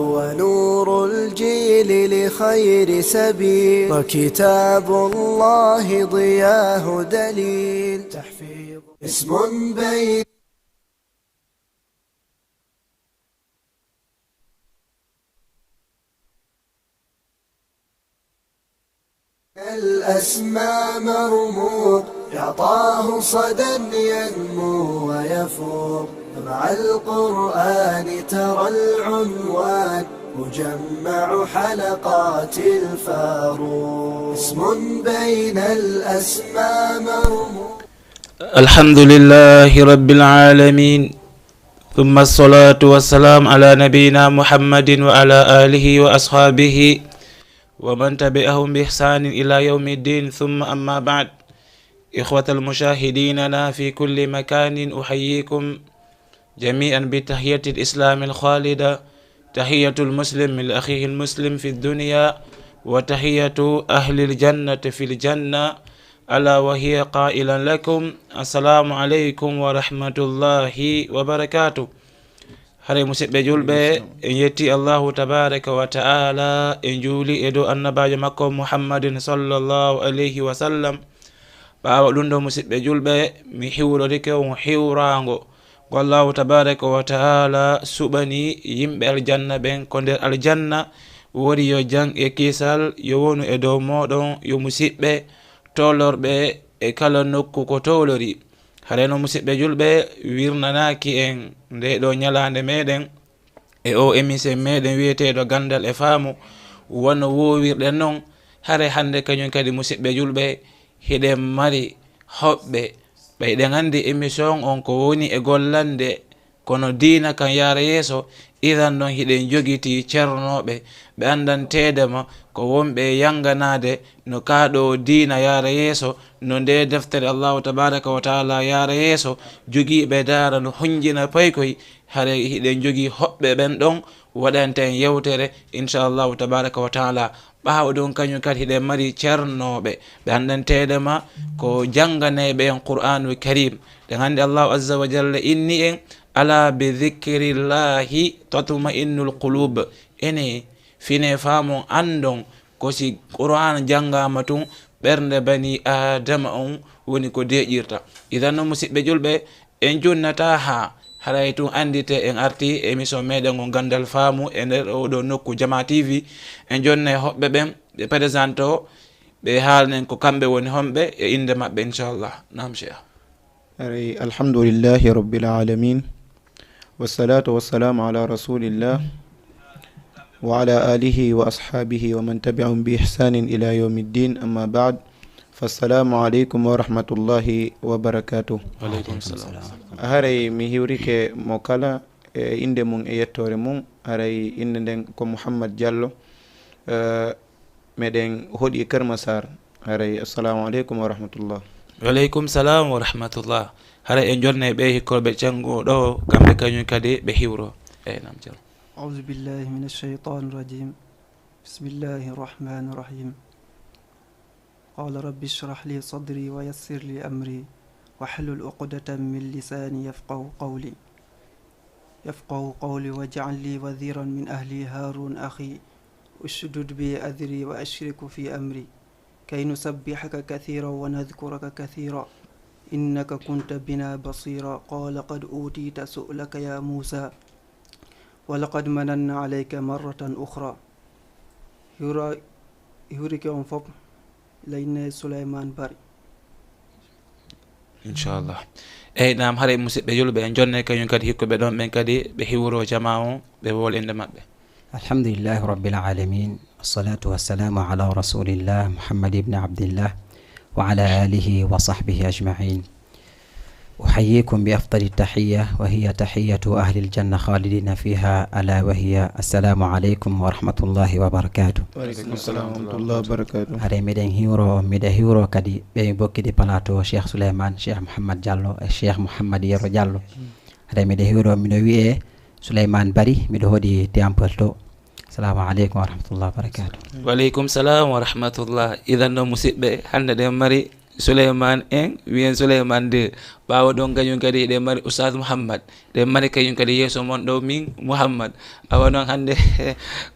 هو نور الجيل لخير سبيل وكتاب الله ضياه دليل تحفيظ اسم بين الأسماء مرموق يعطاه صدى ينمو ويفوق مع القرآن ترى العنوان مجمع حلقات الفاروق اسم بين الأسماء مرموق. الحمد لله رب العالمين ثم الصلاة والسلام على نبينا محمد وعلى آله وأصحابه ومن تبعهم بإحسان إلى يوم الدين ثم أما بعد. إخوة المشاهديننا في كل مكان أحييكم جميعا بتحية الإسلام الخالدة، تحية المسلم من أخيه المسلم في الدنيا وتحية أهل الجنة في الجنة، ألا وهي قائلا لكم السلام عليكم ورحمة الله وبركاته. hare musidɓe julɓe en yetti allahu tabaraka wa ta'ala en juuli e dow annabajo makko muhammadin sallallahu alayhi wa sallam. ɓawa ɗum ɗo musidɓe julɓe mi hiwrorike on hiwrango go allahu tabaraka wa ta'ala suɓani yimɓe aljanna ɓen ko nder aljanna woni yo jang e kisal yo wonu e dow moɗon yo musidɓe tolorɓe e kala nokku ko towlori. hareno musidɓe julɓe wirnanaki en nde ɗo ñalande meɗen e o émission meɗen wiyeteɗo gandal e faamu wonno wowirɗen noon. hare hande kañum kadi musidɓe julɓe hiɗen mari hoɓɓe ɓeyɗen andi émission on ko woni e gollande kono diina kan yaara yeeso. idan noon hiɗen jogiti ceernoɓe ɓe andantedema ko wonɓe yanganade no kaɗo diina yaara yeeso, no nde deftere allahu tabaraka wa taala yaara yeeso, jogiiɓe daara no honjina paykoy. hare hiɗen jogii hoɓɓe ɓen ɗon waɗanten yewtere inchallahu tabaraka wa taala. ɓaawa ɗum kañum kadi hiɗen mari ceernoɓe ɓe andantedema ko janganeɓe en qur'anul karim. ɗen hannde allahu azza wa jalla inni en ala bi dhikrillahi tatma'innul qulub. ene fine faamon andon ko si qur'an jangama tun ɓernde bani adama on woni ko deƴirta. idan no musidɓe julɓe en jonnata ha haray tun andite en arti émission meɗen o gandal faamu e nder oɗo nokku Jama TV. en jonna hoɓɓe ɓen ɓe présente o ɓe haalnen ko kamɓe woni homɓe e inde maɓɓe inchallah. nam cheikh. aray alhamdulillahi rabbil alamin wassalatu wassalamu ala rasulillah wa ala alihi wa ashabihi wa man tabi'ahum bi ihsanin ila yawmiddin, amma ba'd. fassalamu aleykum wa rahmatullahi wa barakatuh. Waleykum salam. haray mi hiwrike mo kala e inde mum e yettore mum. haray inde nden ko Mouhammad Diallo, meɗen hoɗi Kër Massar. haray assalamu aleykum wa rahmatullah. waleykum salam wa rahmatullah. hara en jonne ɓe hikkorɓe cengo ɗo kamɓe kañum kadi ɓe hiwro. nam jal أعوذ بالله من الشيطان الرجيم بسم الله الرحمن الرحيم قال رب اشرح لي صدري ويسر لي أمري واحلل عقدة من لساني يفقه قولي واجعل لي وزيرا من أهلي هارون أخي اشدد بي أذري وأشرك في أمري كي نسبحك كثيرا ونذكرك كثيرا إنك كنت بنا بصيرا قال قد أوتيت سؤلك يا موسى ولقد مننا عليك مرة أخرى. يوريك أن فوق لين سليمان باري inchallah. nam hare musidɓe julɓe en jonne kañum kadi hikkoɓe ɗon ɓen kadi ɓe hiwro jama o ɓe wol inde maɓɓe. alhamdulillahi rabbil alamin wassalatu wassalamu ala rasulillah muhammad ibn abdillah wa ala alihi wa sahbihi ajma'in. أحييكم بأفضل التحية وهي تحية أهل الجنة خالدين فيها ألا وهي السلام عليكم ورحمة الله وبركاته. وعليكم السلام ورحمة الله وبركاته. هذا ميدا هيرو كدي بوكي دي بلاتو شيخ سليمان شيخ محمد جالو الشيخ محمد يرو جالو. هذا ميدا هيرو ميدا سليمان باري ميدا هودي تيامبلتو. السلام عليكم ورحمة الله وبركاته. وعليكم السلام ورحمة الله. إذا نو مسيبة حنا دي مري Souleymane en wiyen Souleymane 2 ɓawa ɗon kañum kadi ɗe mari oustad Mouhammad ɗe mari kañum kadi yeeso mon ɗo min Mouhammad awa noon hannde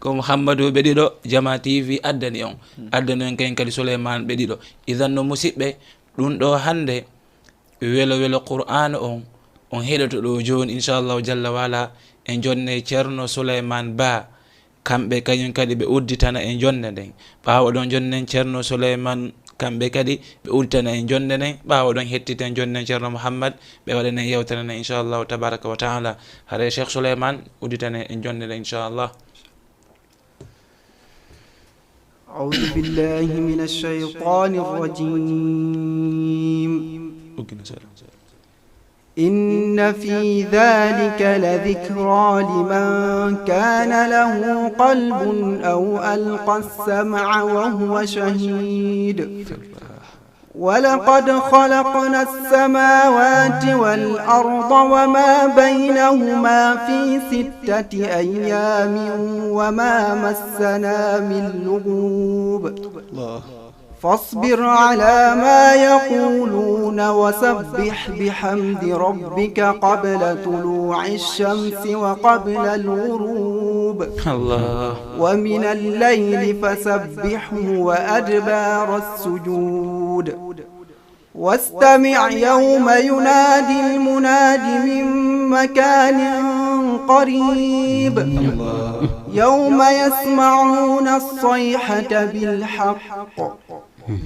ko Mouhammadou ɓe ɗiɗo Jama TV addani on kañum kadi Souleymane ɓe ɗiɗo idan no musidɓe ɗum ɗo hannde welo Qur'an on heɗoto ɗo joni inchallahu jalla wala en jonne ceerno Souleymane Ba kamɓe kañum kadi ɓe udditana en jonde nden ɓawa ɗon jonnen ceerno Souleymane kamɓe kadi ɓe udditana en jonde nden ɓawa ɗon hettiten jonnen ceerno Mouhammad ɓe waɗanen yewtere nden inchallahu tabaraka wa taala haare Cheikh Souleymane udditane en jonde nden inchallah. أعوذ بالله من الشيطان الرجيم إن في ذلك لذكرى لمن كان له قلب أو ألقى السمع وهو شهيد ولقد خلقنا السماوات والأرض وما بينهما في 6 أيام وما مسنا من لغوب فاصبر على ما يقولون وسبح بحمد ربك قبل طلوع الشمس وقبل الغروب الله ومن الليل فسبحه وأدبار السجود واستمع يوم ينادي المناد من مكان قريب يوم يسمعون الصيحة بالحق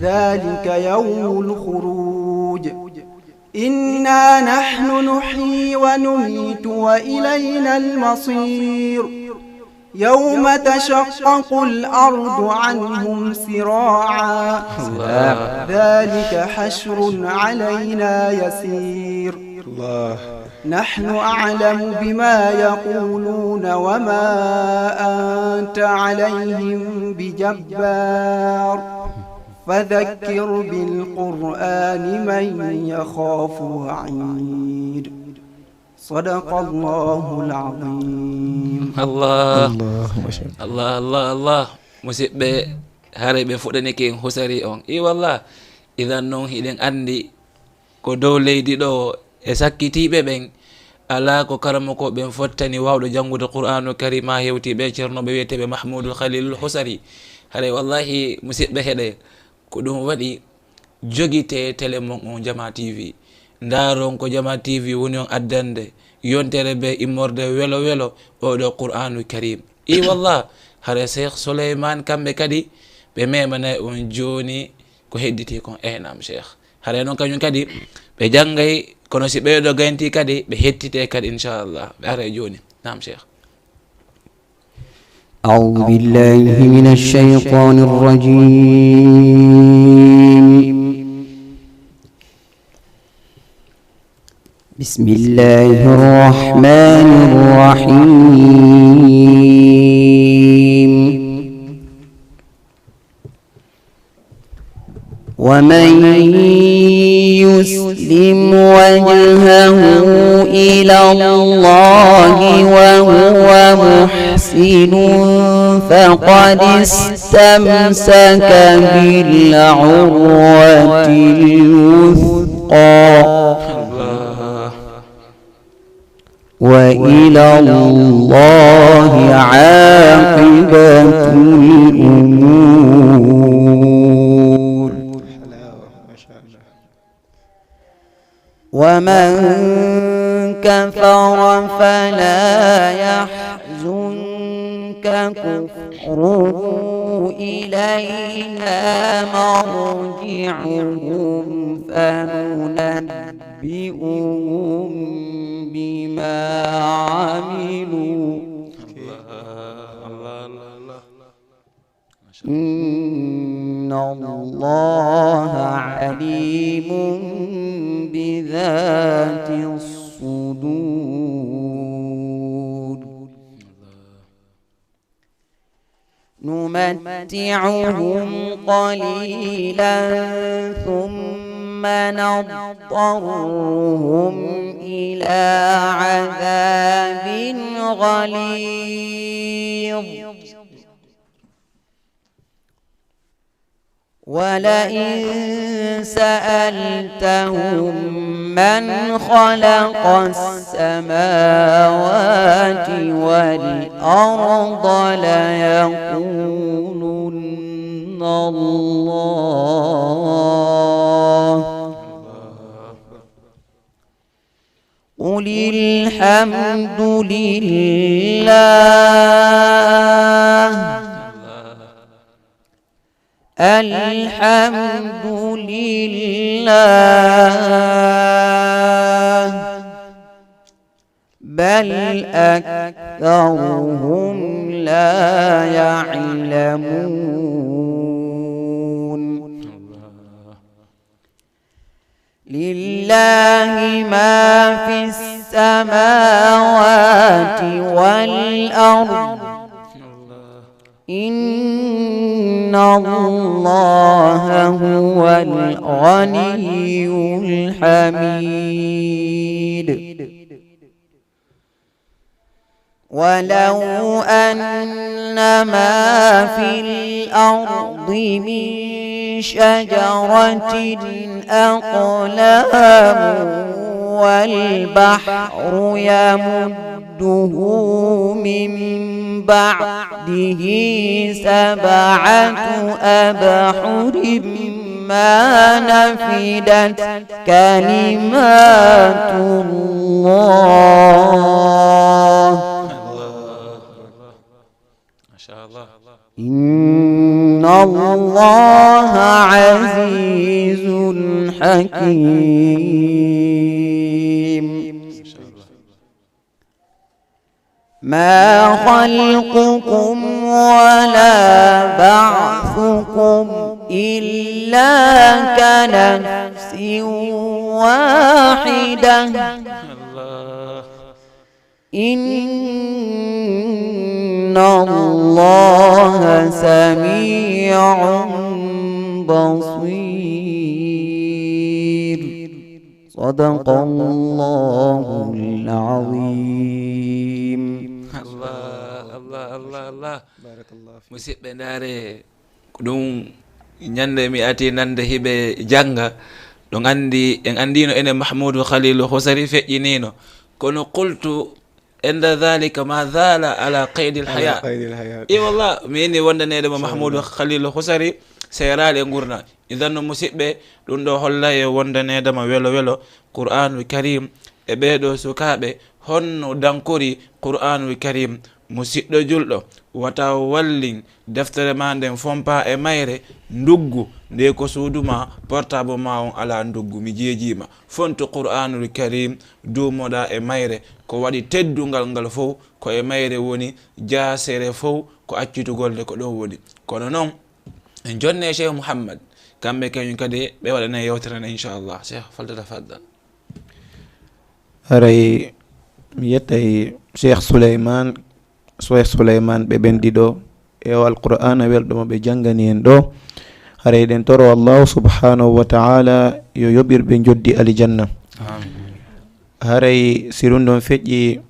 ذلك يوم الخروج إنا نحن نحيي ونميت وإلينا المصير يوم تشقق الأرض عنهم سراعا ذلك حشر علينا يسير نحن أعلم بما يقولون وما أنت عليهم بجبار فذكر بالقرآن من يخاف وعيد صدق الله العظيم. الله musidɓe haare ɓe fuɗanike en husari on wallah idan noon hiɗen andi ko dow leydi ɗo e sakkitiɓe ɓen ala ko karama ko ɓen fottani wawɗo janngude qur'anu karim ha hewtiɓe ceernoɓe wiyeteɓe Mahmoudou Khalilul Husari haɗa wallahi musidɓe heɗe ko ɗum waɗi jogite télé mon on Jama TV ndaron ko Jama TV woni on addande yontere ɓe immorde welo oɗo qur'anu karim wallah haɗa Cheikh Souleymane kamɓe kadi ɓe memanayi on joni ko hedditi kon nam Cheikh haɗa noon kañum kadi ɓe janggay kono si ɓeydo ganti kadi ɓe hettite kadi inchallah ɓe ara joni nam Cheikh. أعوذ بالله من الشيطان الرجيم بسم الله الرحمن الرحيم ومن يسلم وجهه إلى الله وهو محسن فقد استمسك بالعروة الوثقى وإلى الله عاقبة الأمور ومن كفر فلا يحزنك كفره إلينا مرجعهم فننبئهم بما عملوا إن الله عليم بذات الصدور نمتعهم قليلا ثم نضطرهم إلى عذاب غليظ ولئن سألتهم من خلق السماوات والأرض ليقولن الله قل الحمد لله الحمد لله بل أكثرهم لا يعلمون لله ما في السماوات والأرض إن الله هو الغني الحميد ولو أن ما في الأرض من شجرة أقلام والبحر يمده من بعده 7 أبحر ما نفدت كلمات الله ما شاء الله إن الله عزيز حكيم ما خلقكم ولا بعثكم إلا كنفس واحدة إن الله سميع بصير صدق الله العظيم Allah musidɓe ndaare ko ɗum ñande mi ati nande hiɓe janga ɗo andi en andino ene Mahmoudou Khalilou Husari feƴƴinino kono qultu inda dhalika ma dhala ala qaydil hayat i wallah mi inni wondanedemo Mahmoudou Khalilou Husari seeraɗe gurna idan no musidɓe ɗum ɗo holla e wondanedema welo welo Qur'anul Karim e ɓeɗo sukaɓe honno dankori Qur'anul Karim musidɗo julɗo wata wallin deftere ma nden fompa e mayre nduggu nde ko suuduma portable ma on ala nduggu mi jeejima fonto Qur'anul Karim dumoɗa e mayre ko waɗi teddungal ngal fof ko e mayre woni jasere fof ko accitugolde ko ɗo woni kono noon en jonne Cheikh Mouhammad kamɓe kañum kadi ɓe waɗana yewtere inchallah Cheikh faltatafaddal haray mi yettay Cheikh Souleymane ɓe ɓendiɗo e alqur'ana welɗo ɓe jangani en ɗo haray ɗen toro allahu subhanahu wa ta'ala yo yoɓirɓe joddi aljanna haray si ɗum ɗon feƴƴi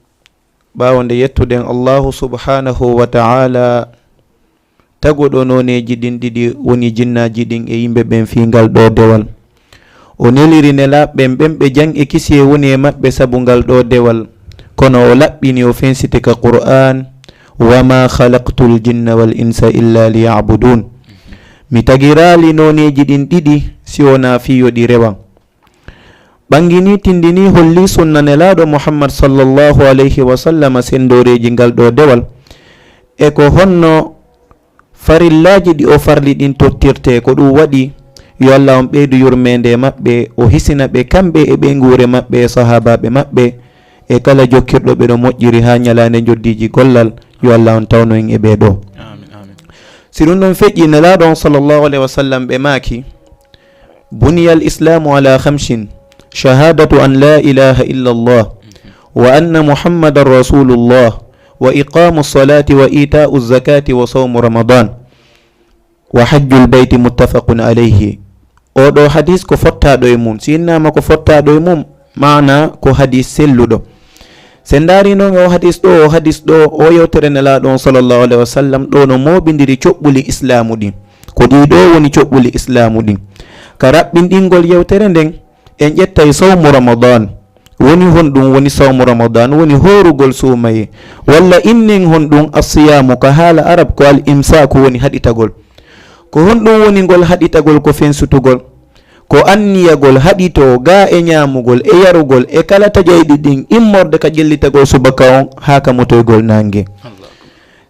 ɓawo nde yettuɗen allahu subhanahu wa ta'ala taguɗo noneji ɗin ɗiɗi woni jinnaji ɗin e yimɓe ɓen fingal ɗo dewal o neliri nelaɓɓen ɓen ɓe jang e kisi e woni e maɓɓe saabu ngal ɗo dewal kono o laɓɓini o fensite ka qur'an wama khalaqtu ljinna wal insa illa liyabudun mi tagirali noneji ɗin ɗiɗi si wona fiyo ɗi rewan ɓangini tindini holli sunna nelaɗo Muhammad sallallahu alayhi wa sallam sendoreji ngal ɗo dewal e ko honno farillaji ɗi o farli ɗin tottirte ko ɗum waɗi yo Allah on ɓeydu yurmede maɓɓe o hisina ɓe kamɓe e ɓe guure maɓɓe e sahabaɓe maɓɓe e kala jokkirɗo ɓe no moƴƴiri ha ñalande joddiji gollal yo Allah on tawno en e ɓeɗo si ɗum ɗon feƴƴi nelaɗo on sallllahu alayhi wa sallam ɓe maaki buniya al islamu ala khamsin shahadatu an la ilaha illa allah wa anna muhammadan rasulullah wa iqamu salati wa ita'u zakati wa sawmu ramadan wa hajjul bayti muttafaqun alayhi oɗo hadis ko fottaɗo e mum si innama ko fottaɗo e mum mana ko hadis selluɗo sen daari noon o hadis ɗo o yewtere nelaɗo on sallllahu alayhi wa sallam ɗo no moɓidiri coɓɓuli islamu ɗin ko ɗiɗo woni coɓɓuli islamu ɗin. ka raɓɓinɗingol yewtere nden en ƴettay sawmu ramadan woni honɗum woni sawmu ramadan woni horugol suumaye, walla innen honɗum asiyamu ka haala arab ko al imsaku woni haɗitagol. ko honɗum woni ngol haɗitagol ko fensutugol, ko anniyagol haɗito ga e ñamugol e yarugol e kala tajayɗi ɗin immorde ka ƴellitagol subaka on ha ka motoygol nangue.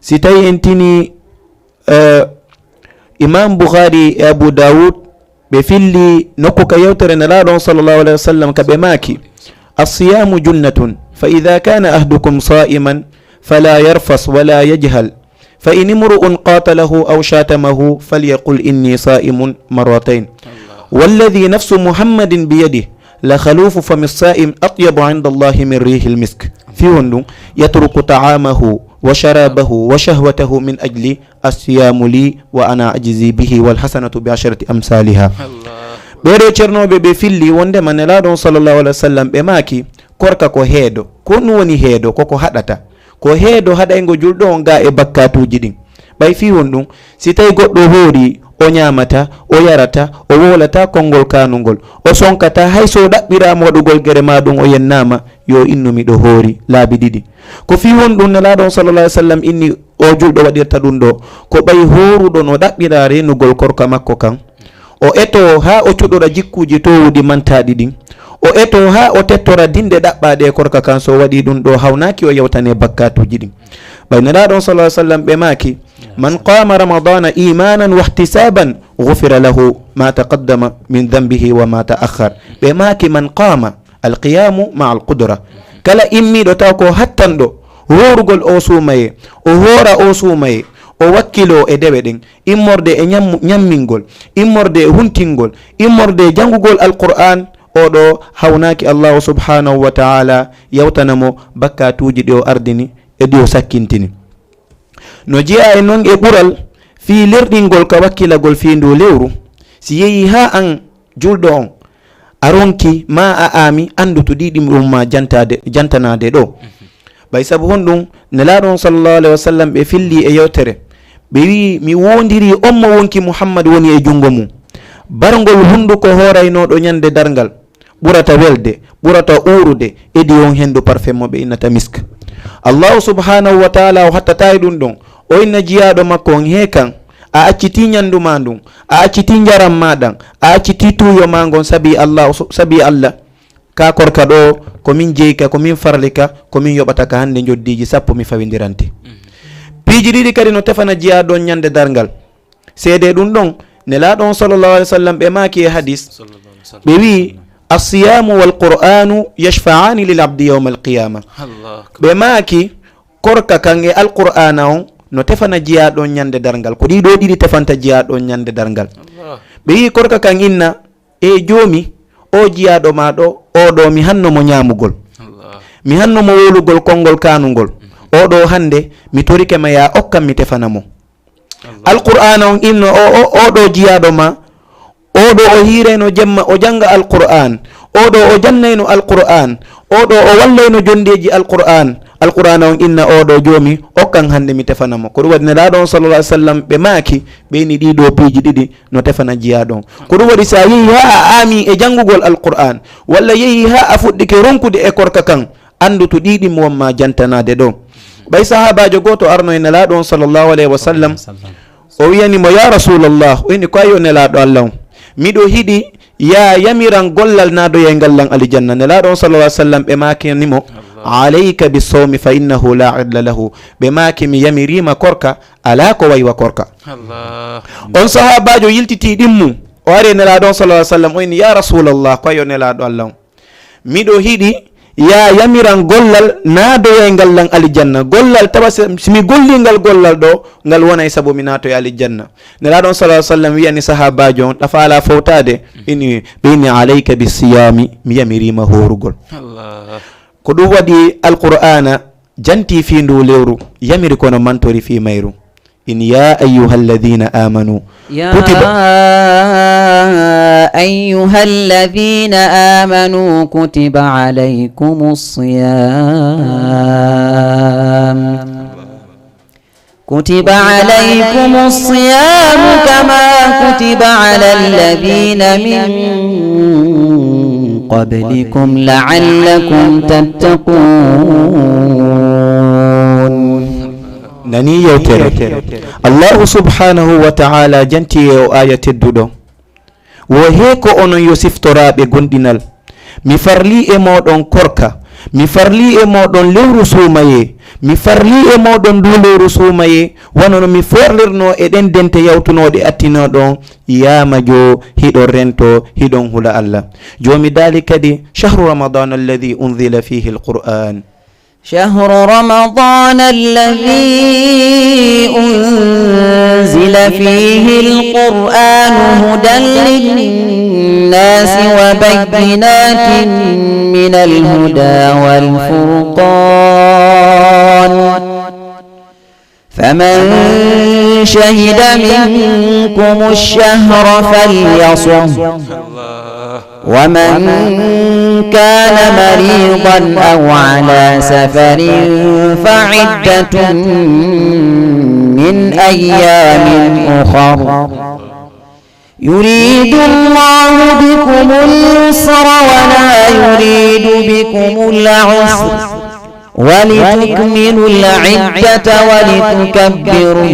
si tawi en tini imam Bukhari e Abu Dawud ɓe filli nokku ka yewtere nelaɗon sallllahu alayhi wa sallam ka ɓe maaki الصيام جنة فإذا كان أحدكم صائما فلا يرفث ولا يجهل فإن امرؤ قاتله أو شاتمه فليقل إني صائم مرتين والذي نفس محمد بيده لخلوف فم الصائم أطيب عند الله من ريح المسك في هندو يترك طعامه وشرابه وشهوته من أجل الصيام لي وأنا أجزي به والحسنة بعشرة أمثالها. ɓeɗo ceernoɓe ɓe filli wondema nelaɗon sallllahu alih wa sallam ɓe maaki korka ko heedo. ko ɗum woni heedo koko haɗata ko heedo haɗaygo julɗo on ga e bakkatuji ɗin. ɓay fi hon ɗum si tawi goɗɗo hoori o ñamata o yarata o wolata konngol kanugol o sonkata hay so ɗaɓɓirama waɗugol guere maɗum o yennama yo innu miɗo hoori laabi ɗiɗi. ko fi hon ɗum nelaɗon sallllah alih wa sallam inni o julɗo waɗirta ɗum ɗo ko ɓay horuɗo no ɗaɓɓira renugol korka makko kan, o eto ha o cuɗora jikkuji towuɗi mantaɗi ɗin, o eto ha o tettora dinde ɗaɓɓaɗe e korka kan. so waɗi ɗum ɗo hawnaki o yewtane bakkatuji ɗin. ɓaynelaɗon sallah sallam ɓe maaki man qama ramadana imanan wa ihtisaban gufira lahu ma taqaddama min dambihi wa ma ta'akhkhar. ɓe maaki man qama alqiyamu ma alqudra, kala immiɗo taw ko hattanɗo horugol o suumaye o hoora o suumaye o wakkilo e dewe ɗen immorde e ñammingol, immorde e huntingol, immorde e jangugol alqur'an, oɗo hawnaki allahu subhanahu wa ta'ala yawtanamo bakkatuji ɗi o ardini e ɗi o sakkintini. no jeeya e noon e ɓural fi lerɗingol ka wakkilagol fi ndu lewru, si yeehi ha an julɗo on a ronki ma a ami andu to ɗiɗi umma jantanade ɗo. ɓay saabu honɗum nelaɗon sallllahu alayhi wa sallam ɓe filli e yewtere ɓe wi mi wondiri on mo wonki muhammad woni e jungo mum, bargol hunduko horaynoɗo ñande dargal ɓurata welde ɓurata urude edi on hendu parfum mo ɓe innata misk. allahu subhanahu wa taala o hattata e ɗum ɗon o inna jiyaɗo makko on he kan a acciti ñandu ma ndun, a acciti jaram maɗan, a acciti tuyo ma gon sabi allah ka korka ɗo komin jeyka komin farlika komin yoɓata ka hande joddiji sappo mi fawindirante. piiji ɗiɗi kadi no tefana jiyaɗon ñande dargal seede ɗum ɗon nelaɗon sallllahu alih w sallam ɓe maaki e hadis ɓe wi alsiyamu walqur'anu yashfa'ani lil abdi yawma alqiyama. ɓe maaki korka kan e alqur'ana on no tefana jiyaɗon ñande dargal, ko ɗiɗo ɗiɗi tefanta jiyaɗon ñande dargal. ɓe wi korka kan inna e joomi o jiyaɗo maɗo oɗo mi hannomo ñamugol, mi hannomo wolugol konngol kanugol, oɗo hande mi torike ma ya okkam mi tefanamo alqur'ana on inno oɗo jiyaɗo ma oɗo o hirayno jemma o janga alqur'an, oɗo o jannayno alqur'an, oɗo o wallayno jondeji alqur'an. alqur'ana on inna oɗo joomi okkan hande mi tefanamo. ko ɗum waɗi nelaɗon sallallah alih w sallam ɓe maaki ɓeyni ɗiɗo piiji ɗiɗi no tefana jiyaɗon. ko ɗum waɗi sa yeehi ha a ami e jangugol alqur'an walla yeehi ha a fuɗɗike ronkude e korka kan andu to ɗiɗi mo wonma jantanade ɗo. ɓay sahabajo goto arno e nelaɗon sallllahu alayhi wa sallam o wiyanimo ya rasulallah, o ini ko ayi o nelaɗo allah on miɗo hiɗi ya yamiran gollal nadoye ngallan alijanna. nelaɗon sallallah alih w sallam ɓe makinimo alayka bisawmi fa innahu la idla lahu. ɓe maaki mi yamirima korka ala ko waywa korka. on sahabajo yiltiti ɗimmum o ari nelaɗon sallallah alih w sallam o ini ya rasulallah, ko ayi o nelaɗo allah on miɗo hiɗi ya yamiran gollal naadoya e ngallan alijanna. gollal tawa simi gollingal gollal ɗo ngal wonay saabu mi naatoye alijanna. nelaɗon sallah sallam wiyani sahabajo on ɗafala fawtade ini ɓeyni alayka bisiyami mi yamirima horugol. ko ɗum waɗi alqur'ana janti fi ndu lewru yamiri kono mantori fi mayru. in ya ayuha alladina amanu أيها الذين آمنوا كتب عليكم الصيام كتب عليكم الصيام كما كتب على الذين من قبلكم لعلكم تتقون. نني يوتر الله سبحانه وتعالى جنتي آية الدودو وهيكو أنو يوسف ترابي غندنال mi farli e moɗon korka mi farli e moɗon lewru suumaye mi farli e moɗon du lewru suumaye wonono mi forlirno e ɗen dente yawtunoɗe attinoɗon yamajo hiɗon rento hiɗon hula Allah jomi dali kadi shahru ramadan alladhi unzila fihi alquran شهر رمضان الذي أنزل فيه القرآن هدى للناس وبينات من الهدى والفرقان فمن شهد منكم الشهر فليصم ومن كان مريضا أو على سفر فعدة من أيام أخر يريد الله بكم اليسر ولا يريد بكم العسر ولتكملوا العدة ولتكبروا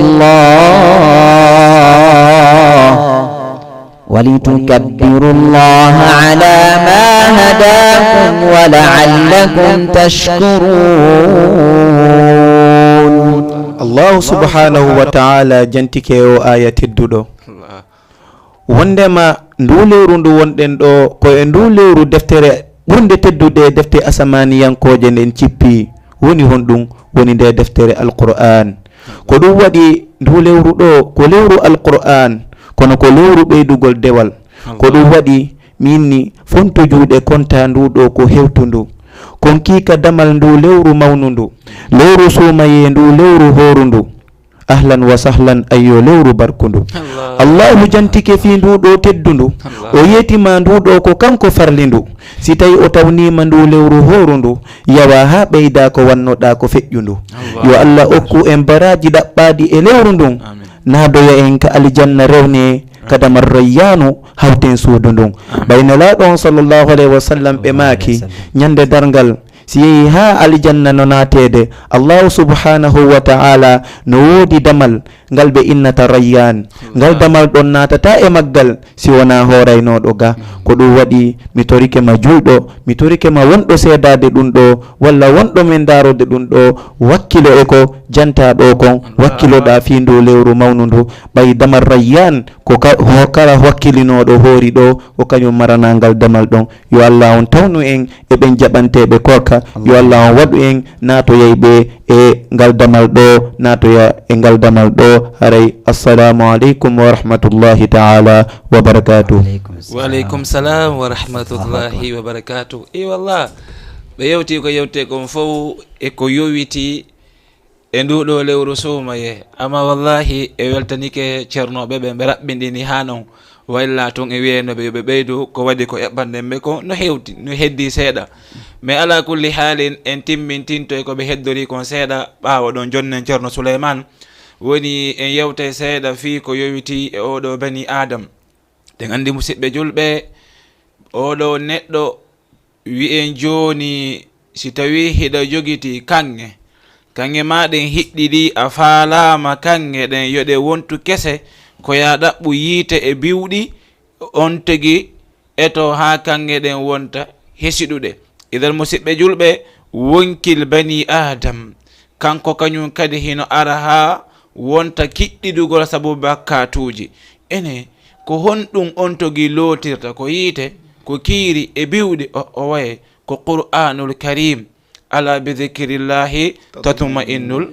الله على ما هداكم ولعلكم تشكرون. الله سبحانه وتعالى جنتك آية الدودو wondema nduleru ndu wonɗen ɗo ko e nduleru deftere ɓurde teddude defte asamaniyankoje nden cippi woni honɗum woni nde deftere alquran ko ɗum waɗi ndulewru ɗo ko lewru alquran kono ko lewru ɓeydugol dewal ko ɗum waɗi minni fonto juuɗe konta nduɗo ko hewtundu kon kiika damal ndu lewru mawnu ndu lewru suumaye ndu lewru horu ndu ahlan wa sahlan ayyo lewru barkundu allahu jantike fi nduɗo teddundu o yetima nduɗo ko kanko farli ndu si tawi o tawnima ndu lewru horu ndu yawa ha ɓeyda ko wannoɗa ko feƴƴundu yo allah okku en baraji ɗaɓɓaɗi e lewru ndun nadoya en ka aljanna rewne kadamar rayyanu hawten suudu ndun baynalaɗo on sallllahu alayhi wa sallam ɓe maaki ñande dargal si yehi ha aljanna no natede allahu subhanahu wa ta'ala no woodi damal ngal ɓe innata rayyan ngal damal ɗon natata e maggal si wona horaynoɗo ga ko ɗum waɗi mi torike ma juuɗo mi torike ma wonɗo seedade ɗum ɗo walla wonɗo men darode ɗum ɗo wakkilo e ko janta ɗo kon wakkiloɗa fi ndu lewru mawnu ndu ɓay damal rayyan ko kala wakkilinoɗo hoori ɗo ko kañum maranangal damal ɗon yo allah on tawnu en e ɓen jaɓanteɓe korka yo allah on waɗu en natoyay ɓe e ngal damal ɗo natoya e ngal damal ɗo haray assalamu aleykum wa rahmatullahi taala wa barakatuh. wa aleykum salam wa rahmatullahi wa barakatuh. wallah ɓe yewti ko yewte kon fof e ko yowiti e nduɗo lewru suumaye amma wallahi e weltanike ceernoɓe ɓe raɓɓindini ha non wayla tun e wiyenoɓe yoɓe ɓeydu ko waɗi ko eɓɓanden ɓe ko no hewti no heddi seeɗa mais ala kulli haalin en timmintinto e koɓe heddori kon seeɗa ɓawa ɗon jonnen ceerno Souleymane woni en yewte seeɗa fi ko yowiti e oɗo bani adam ɗen andi musidɓe julɓe oɗo neɗɗo wi'en joni si tawi hiɗa jogiti kanŋe maɗen hiɗɗiɗi a faalama kanŋe ɗen yoɗe wontu kese ko ya ɗaɓɓu yiite e biwɗi on tigi eto ha kanŋe ɗen wonta hesiɗuɗe idan musidɓe julɓe wonkil bani adam kanko kañum kadi hino ara ha wonta kiɗɗidugol sabu bakkatuji ene ko honɗum on togi lootirta ko yiite ko kiiri e biwɗi o waye ko qur'anul karim ala bi dhikrillahi tatma'innul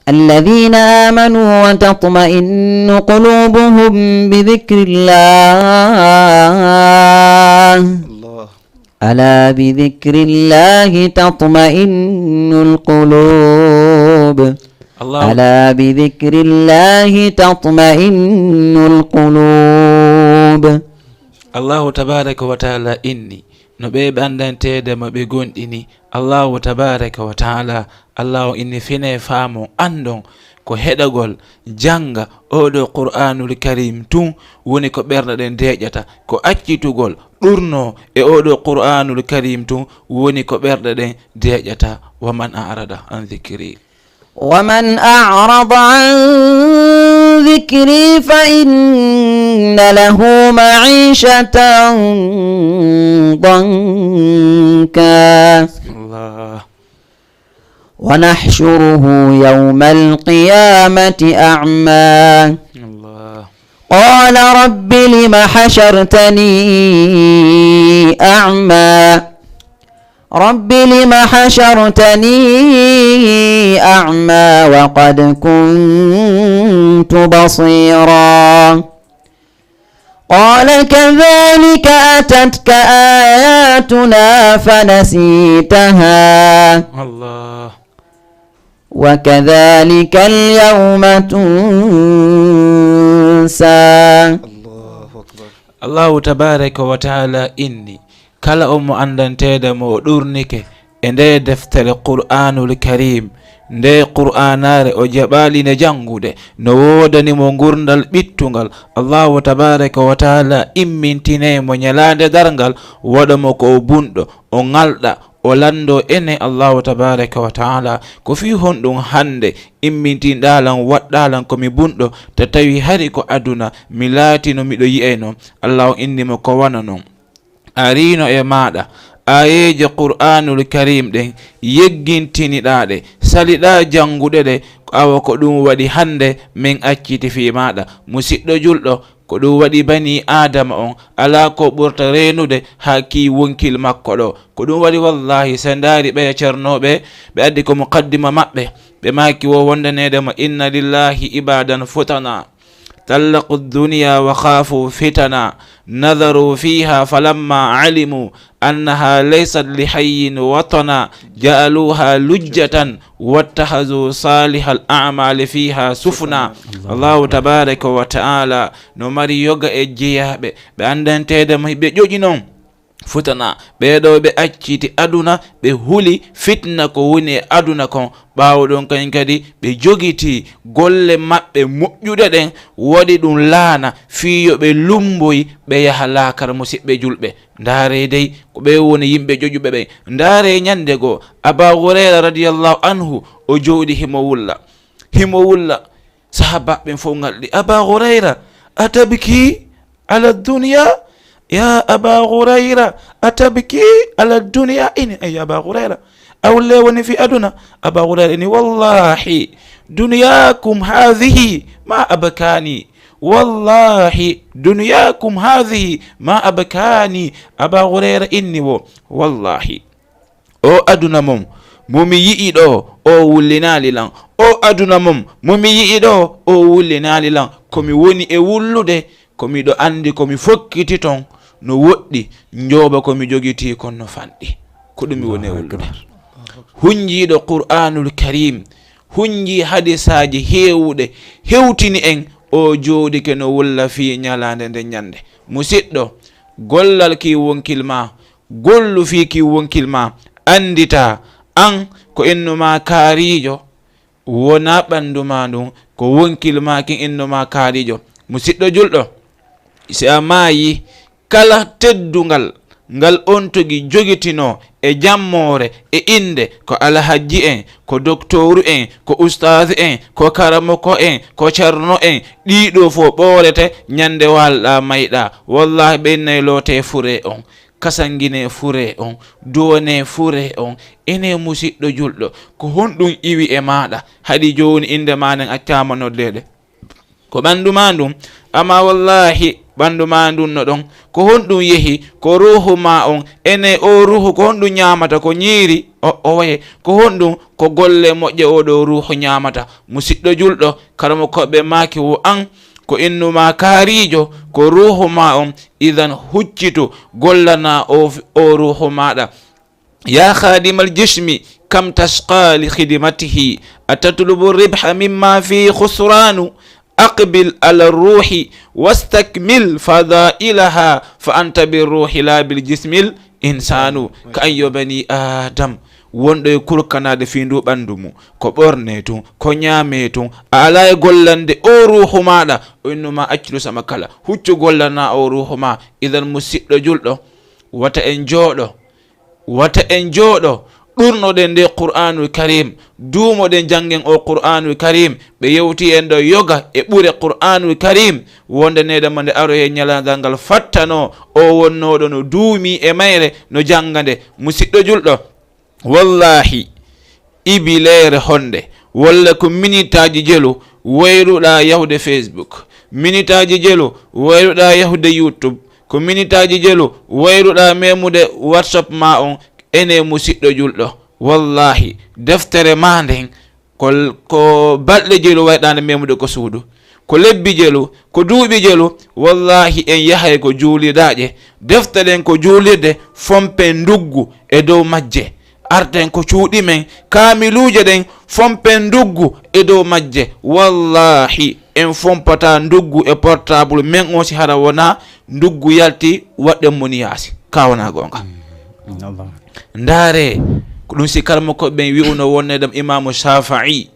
الذين آمنوا وتطمئن قلوبهم بذكر الله ألا بذكر الله تطمئن القلوب ألا بذكر الله تطمئن القلوب. الله تبارك وتعالى إني no ɓe ɓandantede mo ɓe gonɗini allahu tabaraka wa taala allahu inni fine faamo andon ko heɗagol janga oɗo qur'anul karim tun woni ko ɓerɗe ɗen deƴata, ko accitugol ɗurno e oɗo qur'anul karim tun woni ko ɓerɗe ɗen deƴata. waman arada an dhikri ومن أعرض عن ذكري فإن له معيشة ضنكا الله ونحشره يوم القيامة أعمى الله قال رب لم حشرتني أعمى رب لم حشرتني أعمى وقد كنت بصيرا قال كذلك أتتك آياتنا فنسيتها الله وكذلك اليوم تنسى الله تبارك وتعالى إني kala omo andantede mo ɗurnike e nde deftere qur'anul karim nde qur'anare o jaɓaline jangude no wodanimo gurdal ɓittugal allahu tabaraka wa taala immintinemo ñalade dargal waɗamo ko o bunɗo o ngalɗa o lando ene allahu tabaraka wa taala ko fi honɗum hande immintinɗalan waɗɗalan komi bunɗo to tawi hari ko aduna mi laatino miɗo yiyayno allahu innimo ko wana non arino e maɗa ayeje qur'anul karim ɗen yeggintiniɗaɗe saliɗa janguɗe ɗe awa ko ɗum waɗi hande min acciti fi maɗa musidɗo julɗo ko ɗum waɗi bani adama on ala ko ɓurta renude ha ki wonkil makko ɗo ko ɗum waɗi wallahi sendari ɓe ceernoɓe ɓe addi ko muqaddima maɓɓe ɓe maki wo wondanedema inna lillahi ibadan futana طلقوا الدنيا وخافوا فتنا نظروا فيها فلما علموا أنها ليست لحي وطنا جعلوها لجة واتخذوا صالح الأعمال فيها سفنا الله تبارك وتعالى نمري يوغا اجيابي بأندن تيدم بجوجنون futana ɓeɗo ɓe acciti aduna ɓe huli fitna ko woni e aduna kon ɓawɗon kañ kadi ɓe jogiti golle maɓɓe moƴƴuɗe ɗen waɗi ɗum laana fiyo ɓe lumboyi ɓe yaha laakara musidɓe julɓe ndaare dey ko ɓe woni yimɓe joƴuɓe ɓen ndaare ñande goo aba hurayra radiallahu anhu o jooɗi himo wulla sahabaɓen fof ngalɗi aba hurayra atabki ala dunya يا أبا هريرة أتبكي على الدنيا إني أي أبا هريرة أولي وني في أدنى أبا هريرة إني والله دنياكم هذه ما أبكاني والله دنياكم هذه ما أبكاني أبا هريرة إني والله أو أدنى مم momi yi'i ɗo o wullinali lan o aduna mum momi yi'i ɗo o wullinali lan komi woni e wullude komiɗo andi komi fokkiti ton no woɗɗi njoba komi jogiti kon no fanɗi ko ɗum mi woni e wullude hunjiɗo qur'anul karim hunji hadisaji hewuɗe hewtini en o jooɗike no wulla fi ñalande nde ñande musidɗo gollal ki wonkil ma gollu fi ki wonkil ma andita an ko innuma kaarijo wona ɓandu ma ɗum ko wonkil ma kin innuma kaarijo musidɗo julɗo si a maayi kala teddungal ngal on togi jogitino e jammore e inde ko alhaji en ko doctoru en ko ustadu en ko karamoko en ko ceerno en ɗiɗo fo ɓoorete ñande walɗa mayɗa wallahi ɓennay loote fure on kasangine fure on done fure on ene musidɗo julɗo ko honɗum iwi e maɗa haɗi joni inde manen accama noddede ko ɓandu ma ɗum amma wallahi ɓandu ma ndun no ɗon ko honɗum yehi ko ruhu ma on ene o ruhu ko honɗum ñamata ko ñiiri o waye ko honɗum ko golle moƴƴe oɗo ruhu ñamata musidɗo julɗo karamo koɓe maki wo an ko innuma kaarijo ko ruhu ma on idan huccitu gollana o ruhu maɗa ya khadimal jismi kam tasqa li khidmatihi atatlubu ribha mimma fi khusranu أقبل على الروح واستكمل فضائلها فأنت بالروح لا بالجسم الإنسان كأي بني آدم wonɗo e kurkanade findu ɓandu mum ko ɓorne tun ko ñaame tun a ala e gollande o ruhu maɗa o innuma accidu sama kala huccu gollana o ruhu ma. idan musidɗo julɗo wata en jooɗo ɗurnoɗen nde qur'anul karim duumoɗen janggen o qur'anul karim ɓe yewti en ɗo yoga e ɓure qur'anul karim wonde neɗama nde aro e ñaladal ngal fattano o wonnoɗo no duumi e mayre no jangande. musidɗo julɗo wallahi ibilere honde walla ko minitaji jelu wayruɗa yahude Facebook, minitaji jelu wayruɗa yahude YouTube, ko minitaji jelu wayruɗa memude WhatsApp ma on. ene musidɗo julɗo wallahi deftere ma nden ko balɗe jelu wayɗande memude ko suudu, ko lebbi jelu, ko duuɓi jelu, wallahi en yahay ko juulidaƴe defteren ko juulirde fompen nduggu e dow majje. arten ko cuuɗi men kaamiluje ɗen fompen nduggu e dow majje. wallahi en fompata nduggu e portable men on si hara wona nduggu yalti waɗɗen moni yaasi kawana gonga. ndaare ko ɗum si kalma ko ɓen wi'uno wonne ɗam imamu Shafi'i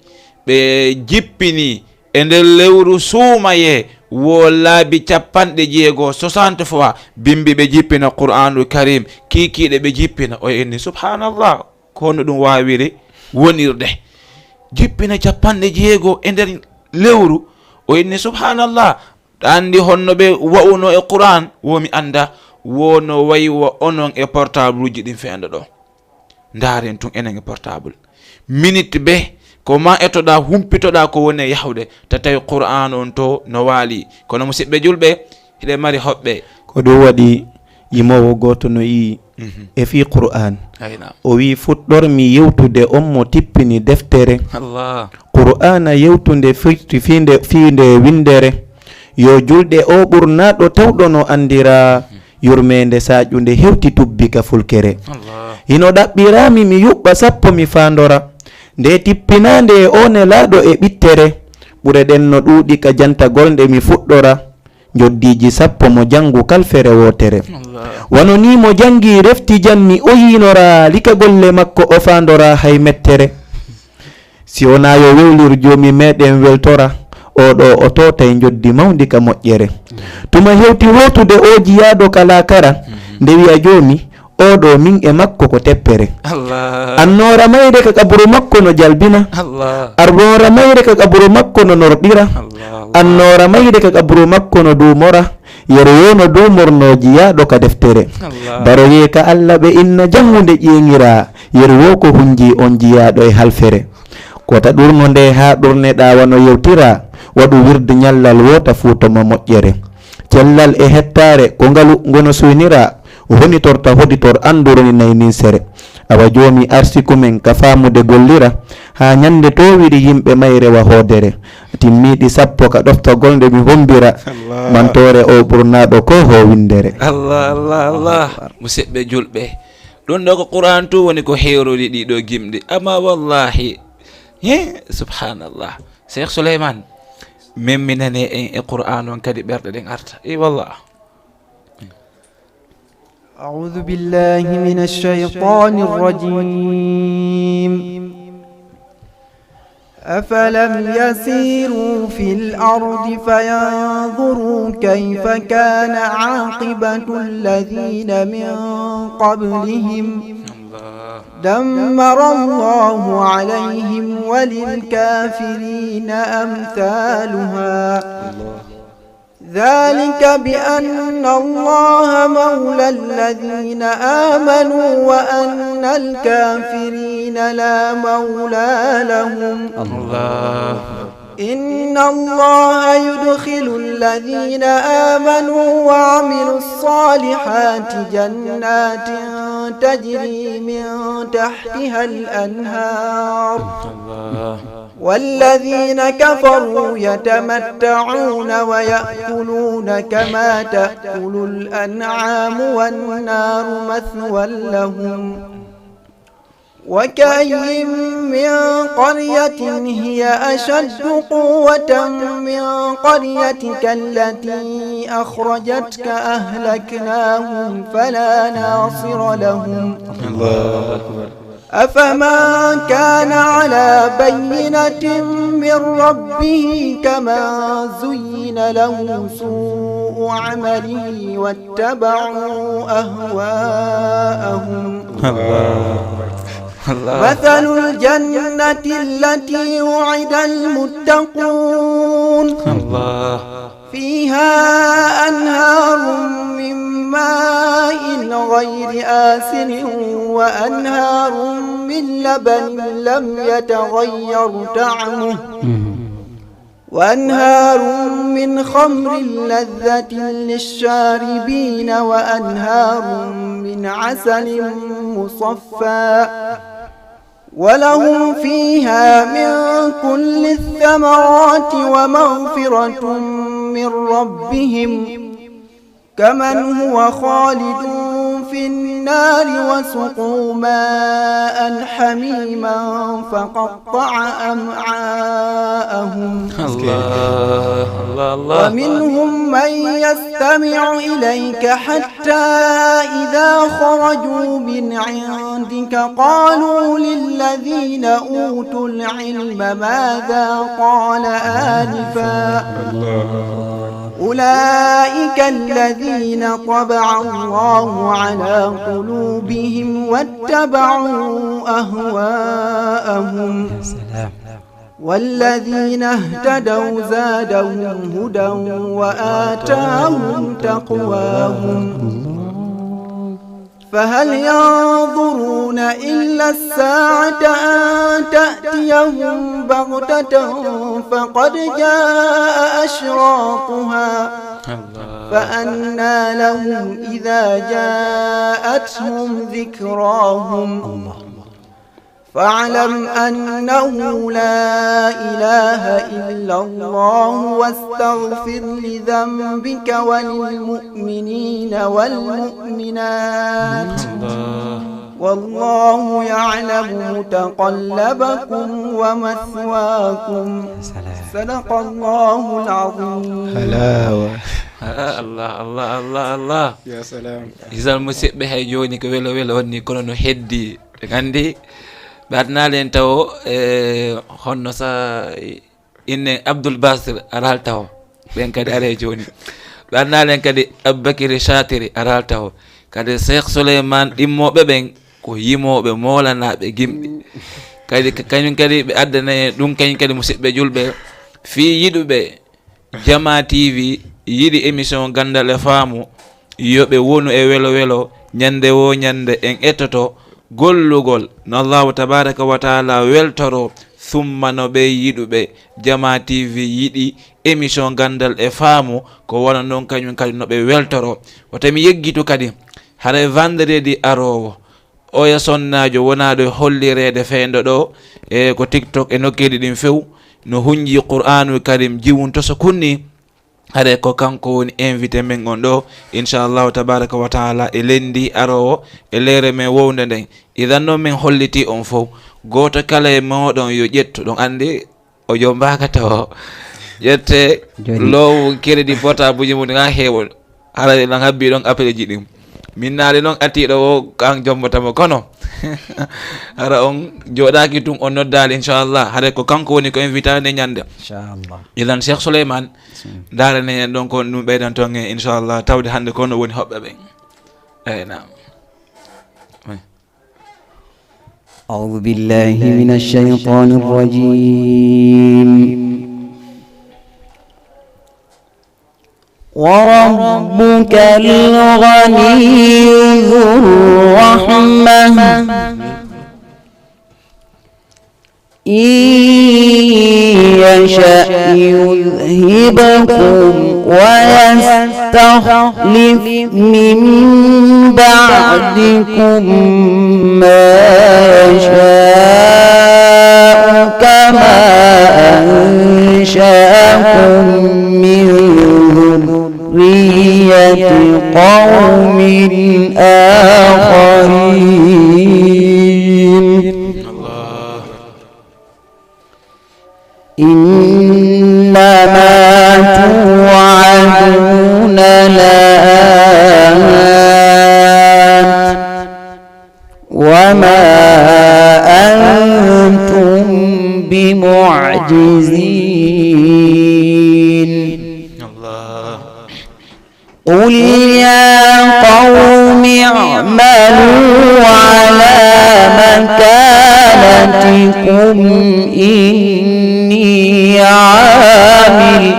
ɓe jippini e nder lewru suumaye wo laabi 60 fois bimbi ɓe jippina qur'anul karim kikiɗe ɓe jippina o inni subhanallah kono ɗum wawiri wonirde jippina 60 e nder lewru o inni subhanallah andi honno ɓe wa'uno e qur'an womi anda wono waywa onon e portable uji ɗin feendo ɗo ndaren tun enen e portable minute be ko ma etoɗa humpitoɗa ko woni e yahwde ta tawi qur'an on to no waali. kono musidɓe julɓe hiɗe mari hoɓɓe ko ɗum waɗi yimowo goto no yi e fi qur'an o wi fuɗɗormi yewtude on mo tippini deftere qur'ana yewtude fiinde windere yo julɗe o ɓurnaɗo tawɗo no andira yurmede saƴude hewti tubbi ka fulkere. hino ɗaɓɓirami mi yuɓɓa sappo mi fandora nde tippinande e one laaɗo e ɓittere ɓure ɗen no ɗuuɗi ka jantagol nde mi fuɗɗora joddiji 10 mo jangu kalfere wotere. wano ni mo jangi refti janmi o yinora lika golle makko o fandora hay mettere. si wona yo wewlir jomi meɗen weltora oɗo o totay joddi mawdi ka moƴƴere. tuma hewti wotude o jiyaɗo kala kara nde wiya jomi oɗo min e makko ko teppere. annora mayre ka kaburu makko no jalbina, arbora mayre ka kaburu makko no norɗira, annora mayre ka kaburu makko no duumora, yeroyo no duumorno jiyaɗo ka deftere. baroye ka Allah ɓe inna jangude ƴeŋira yeroyo ko hunji on jiyaɗo e halfere. kota ɗurno nde ha ɗurneɗa wano yewtira waɗu wirde ñallal wota futoma moƴƴere. cellal e hettare ko ngalu gono suynira honitorta hoditor anduroni naynin sere. awa joomi arsikumen ka famude gollira ha ñande towiri yimɓe mayrewa hoodere timmiɗi 10 ka ɗoftagol nde mi hombira mantore o ɓurnaɗo ko ho windere. Allah musidɓe julɓe ɗum ɗo ko qur'an tu woni ko heerori ɗiɗo gimɗi amma wallahi subhanallah Cheikh Souleymane memminane en e qur'an on kadi ɓerɗe ɗen arta wallah. أعوذ بالله من الشيطان الرجيم أفلم يسيروا في الأرض فينظروا كيف كان عاقبة الذين من قبلهم دمر الله عليهم وللكافرين أمثالها ذلك بأن الله مولى الذين آمنوا وأن الكافرين لا مولى لهم. إن الله يدخل الذين آمنوا وعملوا الصالحات جنات تجري من تحتها الأنهار والذين كفروا يتمتعون ويأكلون كما تأكل الأنعام والنار مثوى لهم. وكأي من قرية هي أشد قوة من قريتك التي أخرجتك أهلكناهم فلا ناصر لهم. أفمن كان على بينة من ربه كما زين له سوء عمله واتبعوا أهواءهم مثل الجنة التي وعد المتقون فيها أنهار من ماء غير آسن وأنهار من لبن لم يتغير طعمه وأنهار من خمر لذة للشاربين وأنهار من عسل مصفى ولهم فيها من كل الثمرات ومغفرة من ربهم كمن هو خالد في النار وسقوا ماء حميما فقطع أمعاءهم ومنهم من يستمع إليك حتى إذا خرجوا من عندك قالوا للذين أوتوا العلم ماذا قال آنفا أولئك الذين طبع الله على قلوبهم واتبعوا أهواءهم والذين اهتدوا زادهم هدى وآتاهم تقواهم فهل ينظرون إلا الساعة أن تأتيهم بغتة فقد جاء أشراطها فأنى لهم إذا جاءتهم ذكراهم فاعلم أنه لا إله إلا الله واستغفر لذنبك وللمؤمنين والمؤمنات والله يعلم متقلبكم ومثواكم صدق الله العظيم. Allah ya salam isal musidɓe hay joni ko welo welo wonni kono no heddi ɓe gandi ɓe adnalen taw honno sa inne Abdoul Basir aral taw ɓen kadi are joni ɓe adnalen kadi Aboubakry Chatiri aral taw kadi Cheikh Souleymane ɗimmoɓe ɓen ko yimoɓe molanaɓe gimɗi kadi kañum kadi ɓe addana ɗum kañum kadi musidɓe julɓe fi yiɗuɓe Jama TV yiɗi émission gandal e faamu yoɓe wonu e welo welo ñande wo ñande en ettoto gollugol no Allahu tabaraka wa taala weltoro summa no ɓe yiɗuɓe Jama TV yiɗi émission gandal e faamu ko wona noon kañum kadi no ɓe weltoro wotami yeggitu kadi hara vendredi arowo oya sonnajo wonaɗo e hollirede feendo ɗo e ko TikTok e nokkeji ɗin few no hunji Qur'anul Karim jiwunto so kunni hade ko kanko woni invité men on ɗo inchallahu tabaraka wa taala e lendi arowo e leere men wowde nden idan noon min holliti on fof goto kala e moɗon yo ƴettu ɗon andi o jo mbakata o ƴette low crédit portable ji mum ga heewo hara lan habbi ɗon appel ji ɗin min naali noon atiɗo o kan jombotamo kono hara on joɗaki tum on noddali inchallah hade ko kanko woni ko invité nde ñande inchallah ilan Cheikh Souleymane darane en ɗon ko ɗum ɓeydan ton e inchallah tawde hande kono woni hoɓɓe ɓen eyi nam أعوذ بالله من الشيطان الرجيم وربك الغني ذو الرحمة إن يشأ يذهبكم ويستخلف من بعدكم ما يشاء كما أنشأكم من ذرية قوم آخرين إنما توعدون لآت وما معجزين الله قل يا قوم اعملوا على مكانتكم إني عامل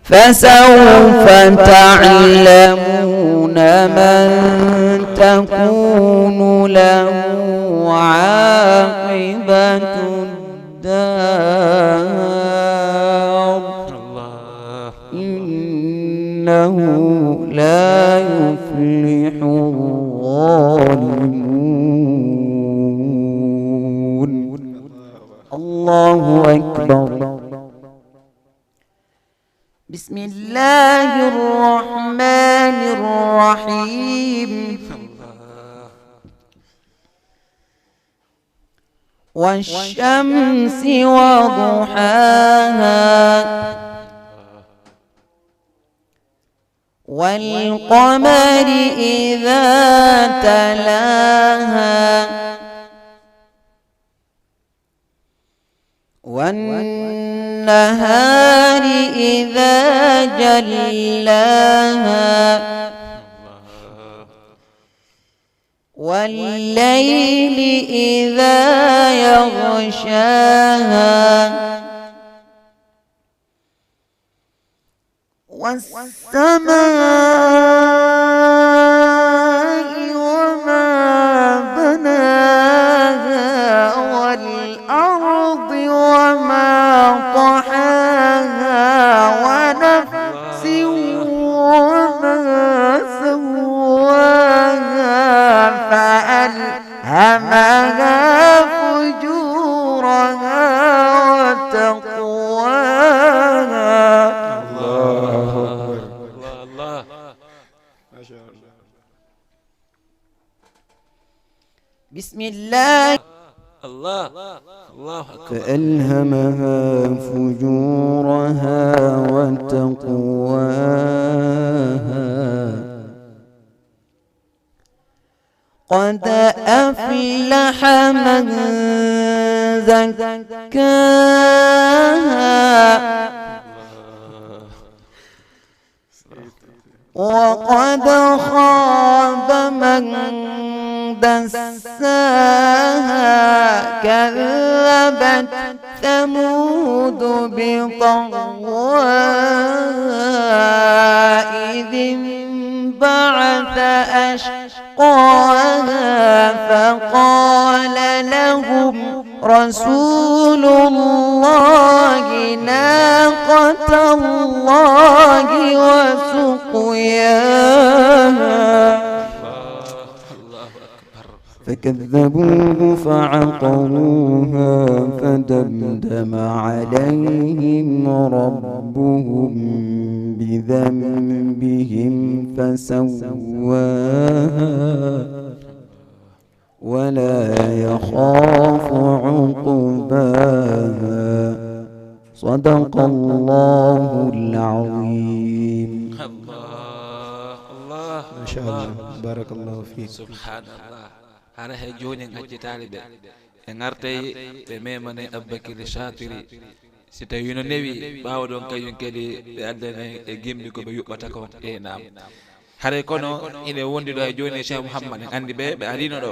فسوف تعلمون من تكون له عاقبة الدار الله إنه لا يفلح الظالمون الله أكبر بسم الله الرحمن الرحيم والشمس وضحاها والقمر إذا تلاها والنهار إذا جلاها والليل إذا يغشاها والسماء وما بناها والأرض وما طحاها ونفس وما سواها فألهمها فجورها وتقواها الله بسم الله الله الله أكبر فألهمها فجورها وتقواها قد أفلح من زكاها وقد خاب من دساها كذبت ثمود بطغواها إذ انبعث أشقاها فقال لهم رسول الله ناقة الله وسقياها فكذبوه فعقروها فدمدم عليهم ربهم بذنبهم فسواها ولا يخاف عقباها صدق الله العظيم الله ما شاء الله بارك الله فيك سبحان الله hana he joni ngacci taalibe e ngartay ɓe memane abbakiri chatiri si tawi no newi ɓawa ɗon kañum kadi ɓe addane e gimɗi koɓe yuɓɓata ko e nam haray kono ine wondi ɗo e joni Cheikh Mouhammad en andi ɓe arino ɗo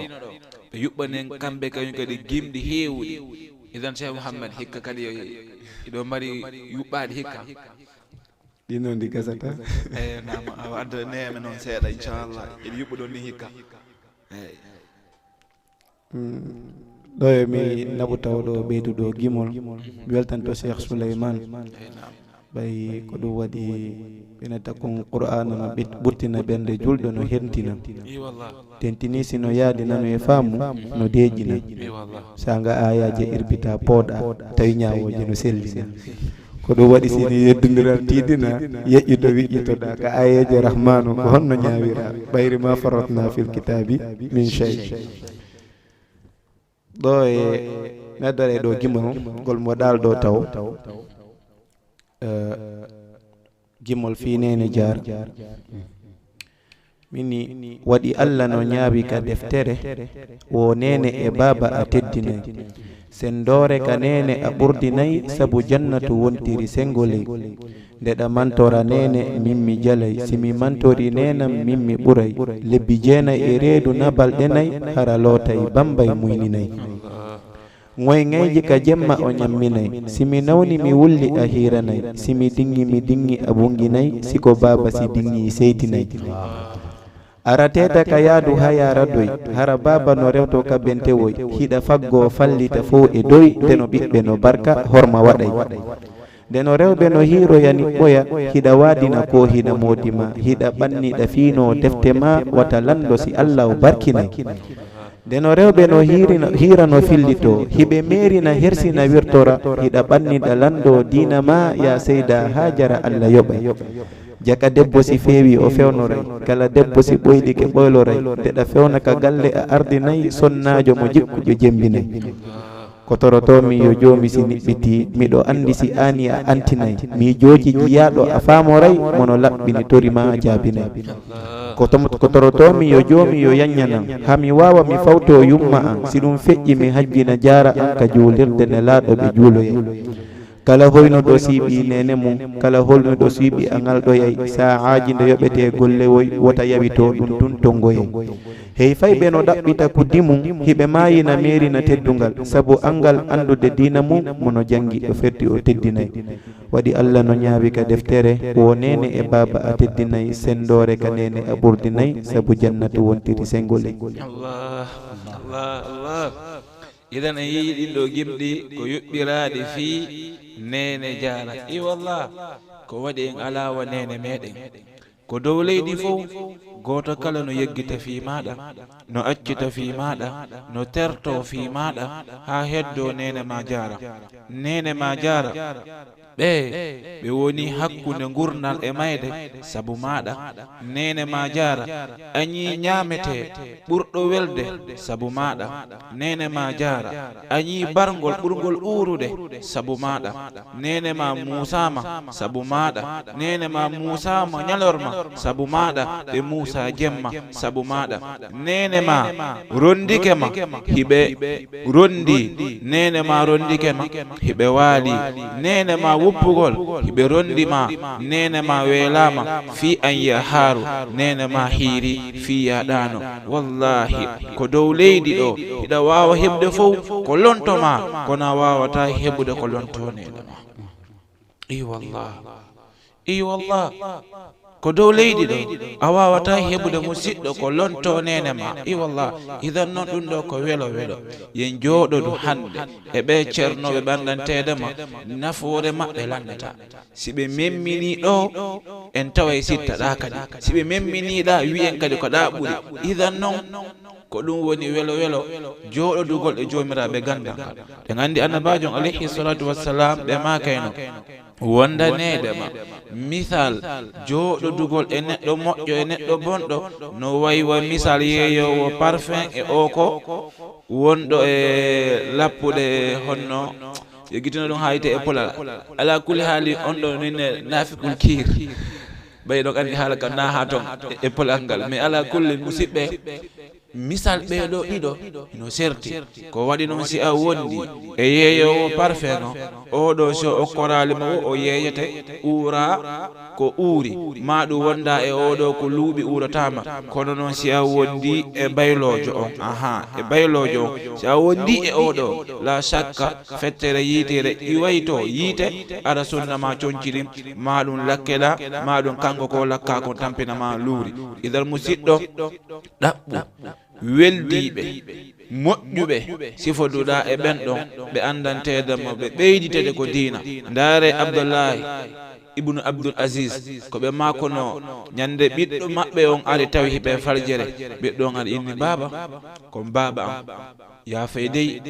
ɓe yuɓɓanen kamɓe kañum kadi gimɗi heewɗi idan Cheikh Mouhammad hikka kadi iɗo mari yuɓɓaɗi hikka ɗi noon ndi gasata eyi nam awa adda neyame noon seeɗa inchallah eɗi yuɓɓa ɗon ni hikka eyi ɗo e mi naɓutaw ɗo ɓeyduɗo gimol mi weltanto Cheikh Souleymane ɓay ko ɗum waɗi ɓene takkon qur'ana no ɓurtina ɓernde julɗo no hentina tentini sino yaadi nano e faamu no deeƴina sa nga ayaji irbita pooɗa tawi ñawoje no sellina ko ɗum waɗi sini yeddodiral tiidina yeƴƴito wiƴƴitoɗa ka ayeje rahmanu ko honno ñawira ɓayri ma farratna fil kitabi min shay ɗo e neddare ɗo gimol ngol mo ɗal ɗo taw gimol fi nene jaar mini waɗi Allah no ñaawi ka deftere wo nene e baba a teddinay sendore ka nene a ɓurdinayi sabu jannatu wontiri sengoley ndeɗa mantora nene min mi jalay simi mantori nenam min mi ɓuray lebbi jeenay e reedu nabalɗe nayi hara lootay bambay muyninayi ŋoyŋeyji ka jemma o ñamminayi simi nawni mi wulli a hiranay simi dinŋi mi dinŋi a bunginay siko baba si dinŋi seytinayi ara teta ka yaadu ha yara doy hara baba no rewto ka bentewoy hiɗa faggo fallita fo e doy deno ɓiɓɓe no barka horma waɗay deno rewɓe no hiiroyani ɓoya hiɗa waadina ko hiɗa modima hiɗa ɓanniɗa fiino defte ma wata lando si allah o barkinay deno rewɓe no hiira no fillito hiɓe merina hersina wirtora hiɗa ɓanniɗa lando dina ma ya seyda ha jara allah yoɓay jaka debbo si feewi o fewnoray kala debbo si ɓoylike ɓoyloray ndeɗa fewna ka galle a ardinayi sonnajo mo jikkuƴo jembinay ko torotomi yo joomi si niɓɓiti miɗo andi si ani a antinayi mi jooji jiyaɗo a faamoray mono laɓɓini torima a jaabinay ko torotomi yo joomi yo yanñanam hami wawa mi fawto yumma an si ɗum feƴƴi mi hajjina jara an ka juulirde ne laaɗoɓe juuloye kala hoynuɗo siiɓi nene mum kala holnuɗo siiɓi a ngalɗoyay saahaji nde yoɓete gollewoy wota yawito ɗum tun tongoyey hey fayɓe no ɗaɓɓita ko dimum hiɓe mayina merina teddungal sabu angal andude dina mum mono jangi o ferti o teddinayi waɗi allah no ñaawi ka deftere wo nene e baba a teddinayi sendore ka nene a ɓurdinayi sabu jannatu wontiri sengole idan en yii ɗin ɗo gimɗi ko yuɓɓiraɗi fii nene jara i wallah ko waɗi en alawa nene meɗen ko dow leydi fof goto kala no yeggita fi maɗa no accita fi maɗa no terto fi maɗa ha heddo nene ma jara ɓe woni hakkunde gurnal e mayde sabu maɗa nene ma jara añi ñamete ɓurɗo welde sabu maɗa nene ma jara añi bargol ɓurgol urude sabu maɗa nene ma musama sabu maɗa nene ma musama ñalorma sabu maɗa ɓe musa jemma sabu maɗa nene ma rondike ma hiɓe rondi nene ma rondike ma hiɓe waali nene ma wuppugol hiɓe rondima nene ma weelama fi an yaharu nene ma hiiri fi yaɗano wallahi ko dow leydi ɗo hiɗa wawa heɓde fof ko lontoma kono a wawata heɓude ko lonto nene ma i wallah ko dow leydi ɗo a wawata heɓude musidɗo ko lonto nene ma i wallah idan noon ɗum ɗo ko welo yen jooɗodu hande e ɓe ceernoɓe ɓanɗantedema nafoore maɓɓe landata si ɓe memmini ɗo en tawa sitta ɗa kadi si ɓe memminiɗa wiyen kadi ko ɗa ɓuuri idan noon ko ɗum woni welo jooɗodugol e jomiraɓe gandal ngal ɓe gandi annabajo alayhi salatu wassalam ɓe makayno wondanedema misal jooɗodugol e neɗɗo moƴƴo e neɗɗo bonɗo no waywa misal yeeyowo parfum e o ko wonɗo e lappuɗe honno yeggitino ɗum hayte e polal ala kulli haali on ɗo nene nafikul kiir ɓay ɗon andi haala kam na ha ton e polal ngal mais ala kulli musidɓe misal ɓeɗo ɗiɗo no serti ko waɗi noon si a wondi e yeeyowo parfum o oɗo so okkorali mo o yeeyete uura ko uuri ma ɗum wonda e oɗo ko luuɓi uuratama kono noon si a wondi e baylojo on e baylojo on si a wondi e oɗo la shakka fettere yitere iwayto yiite ara sunnama concirim ma ɗum lakkela ma ɗum kanko ko lakka ko tampina ma luuri idal musidɗo ɗaɓɓu weldiɓe moƴƴuɓe sifoduɗa e ɓen ɗon ɓe andantedemo ɓe ɓeyditede ko diina ndaare Abdullahi ibnu Abdul Aziz ko ɓe makono ñande ɓiɗɗo maɓɓe on ari tawi hiɓe faljere ɓiɗɗo on ari inni baba kon baba am ya faydey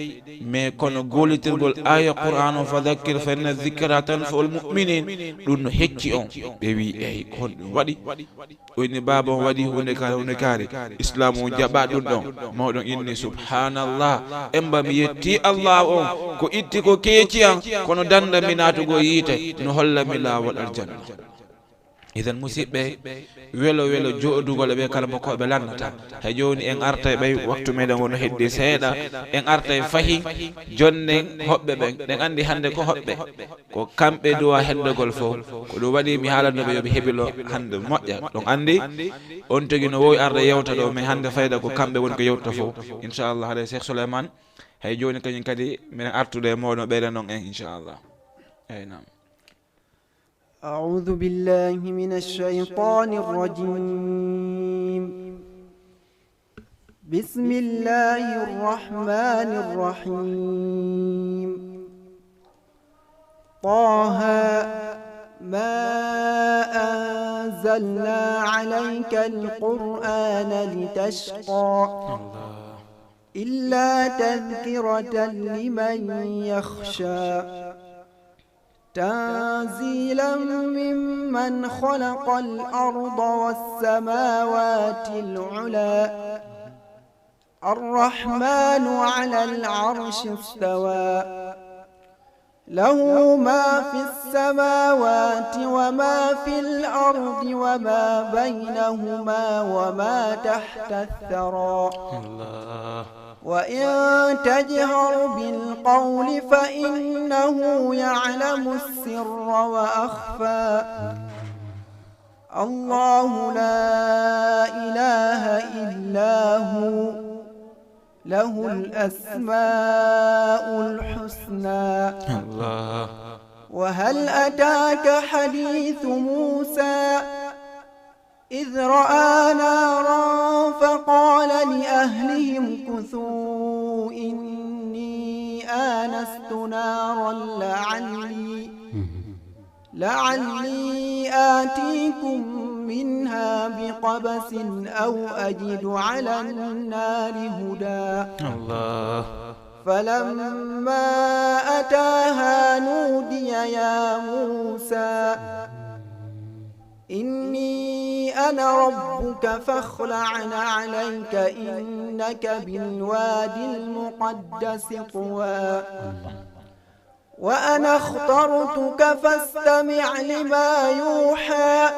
mais kono golitirgol aya qur'an o fadhakkir fa inna dhikra tanfa'ul mu'minin ɗum no hecci on ɓe wi eyi kon ɗum waɗi o inni baba on waɗi hunde kaari islam o jaɓa ɗum ɗon mawɗon inni subhanallah emba mi yetti allah on ko itti ko keeci an kono danda mi natugo yiite no holla mi lawol aljanna idan musidɓe welo joɗugol ɓe kala mo koɓe lannata hay joni en arta ɓay waktu meɗen wono heddi seeɗa en arta fahi jonne hoɓɓe ɓen ɗen andi hande ko hoɓɓe ko kamɓe duwa hendegol fof ko ɗum waɗi mi haalannoɓe yoɓe heɓilo hande moƴƴa ɗon andi on togui no wowi arde yewta ɗo mais hande fayda ko kamɓe woni ko yewta fof inchallah haɗa Cheikh Souleymane hay joni kañum kadi minen artude e moɗon ɓeyɗa noon en inchallah eyyi nam. أعوذ بالله من الشيطان الرجيم بسم الله الرحمن الرحيم طه ما أنزلنا عليك القرآن لتشقى إلا تذكرة لمن يخشى تنزيلا ممن خلق الأرض والسماوات العلى الرحمن على العرش استوى له ما في السماوات وما في الأرض وما بينهما وما تحت الثرى وإن تجهر بالقول فإنه يعلم السر وأخفى الله لا إله إلا هو له الأسماء الحسنى الله. وهل أتاك حديث موسى إذ رأى نارا فقال لأهلهم كثوا إني آنست نارا لعلي آتيكم منها بقبس أو أجد على النار هدى الله. فلما أتاها نودي يا موسى إني أنا ربك فاخلع عليك إنك بالوادي المقدس طوى وأنا اخترتك فاستمع لما يوحى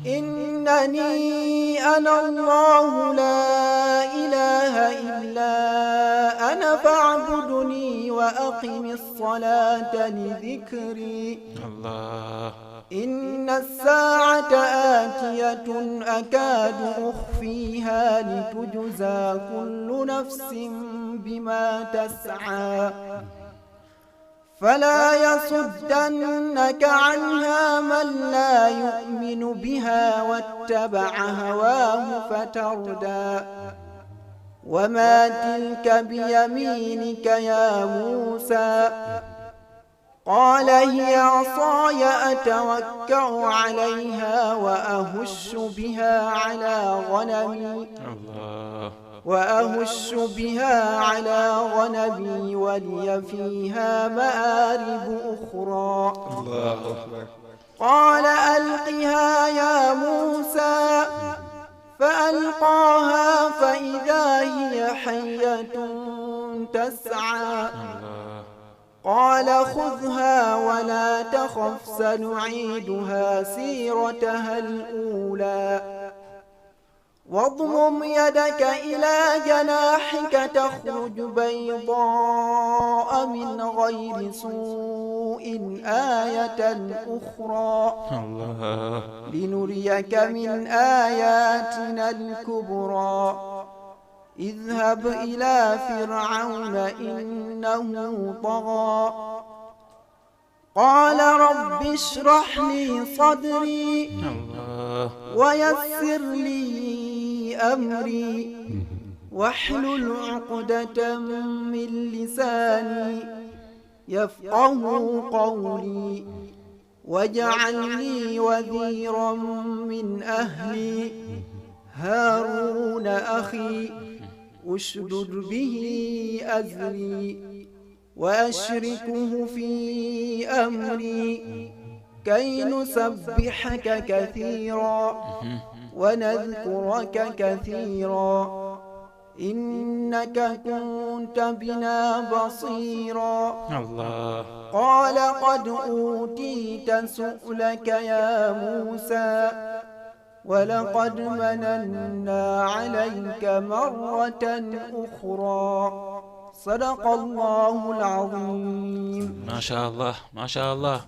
إنني أنا الله لا إله إلا أنا فاعبدني وأقم الصلاة لذكري الله. إن الساعة آتية أكاد أخفيها لتجزى كل نفس بما تسعى فلا يصدنك عنها من لا يؤمن بها واتبع هواه فتردى وما تلك بيمينك يا موسى قال هي عصاي أتوكأ عليها وأهش بها على غنمي ولي فيها مآرب أخرى قال ألقها يا موسى فألقاها فإذا هي حية تسعى قال خذها ولا تخف سنعيدها سيرتها الأولى واضمم يدك إلى جناحك تخرج بيضاء من غير سوء آية أخرى لنريك من آياتنا الكبرى اذهب إلى فرعون إنه طغى قال رب اشرح لي صدري ويسر لي أمري واحلل عقدة من لساني يفقه قولي واجعل لي وزيرا من أهلي هارون أخي أشدد به أزري وأشركه في أمري كي نسبحك كثيرا ونذكرك كثيرا إنك كنت بنا بصيرا قال قد أوتيت سؤلك يا موسى ولقد مننا عليك مرة أخرى صدق الله العظيم. ما شاء الله ما شاء الله.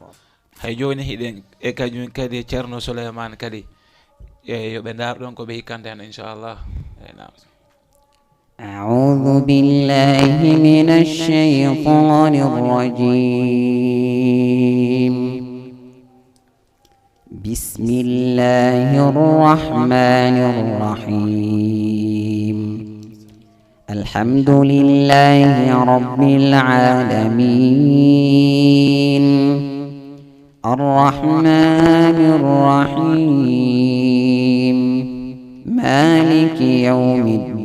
hay joni hiɗen e kañum kadi ceerno Souleymane kadi yoɓe dar ɗon ko ɓe hikkante hen inchallah. أعوذ بالله من الشيطان الرجيم. بسم الله الرحمن الرحيم. الحمد لله رب العالمين الرحمن الرحيم مالك يوم الدين.